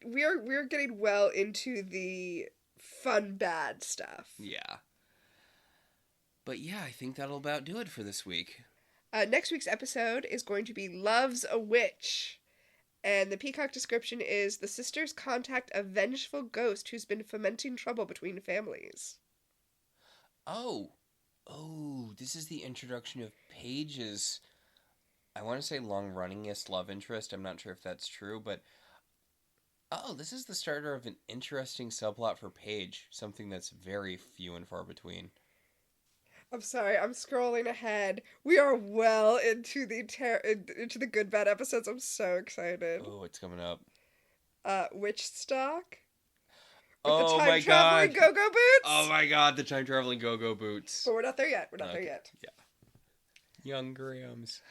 we're getting well into the fun bad stuff. Yeah. But yeah, I think that'll about do it for this week. Next week's episode is going to be Love's a Witch. And the Peacock description is the sisters contact a vengeful ghost who's been fomenting trouble between families. Oh, this is the introduction of Paige's, I want to say long-runningest love interest. I'm not sure if that's true, but this is the starter of an interesting subplot for Paige, something that's very few and far between. I'm sorry, I'm scrolling ahead. We are well into the good bad episodes. I'm so excited. Oh, it's coming up. Witch Stock? Oh my god! The time-traveling go-go boots? Oh my god, the time-traveling go-go boots. But we're not there yet. We're not there yet. Yeah. Young Grahams.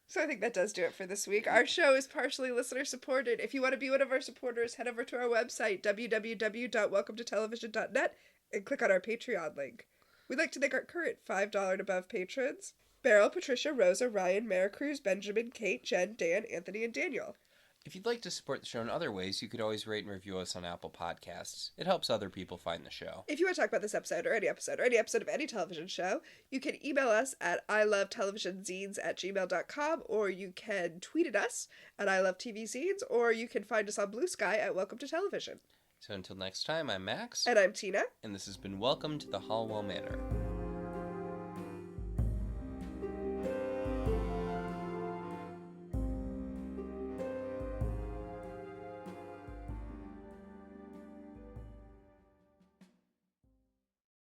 So I think that does do it for this week. Our show is partially listener-supported. If you want to be one of our supporters, head over to our website, www.welcometotelevision.net, and click on our Patreon link. We'd like to thank our current $5 and above patrons: Beryl, Patricia, Rosa, Ryan, Maricruz, Benjamin, Kate, Jen, Dan, Anthony, and Daniel. If you'd like to support the show in other ways, you could always rate and review us on Apple Podcasts. It helps other people find the show. If you want to talk about this episode or any episode of any television show, you can email us at ilovetelevisionzines@gmail.com, or you can tweet at us at ilovetvzines, or you can find us on Blue Sky at Welcome to Television. So until next time, I'm Max. And I'm Tina. And this has been Welcome to the Halliwell Manor.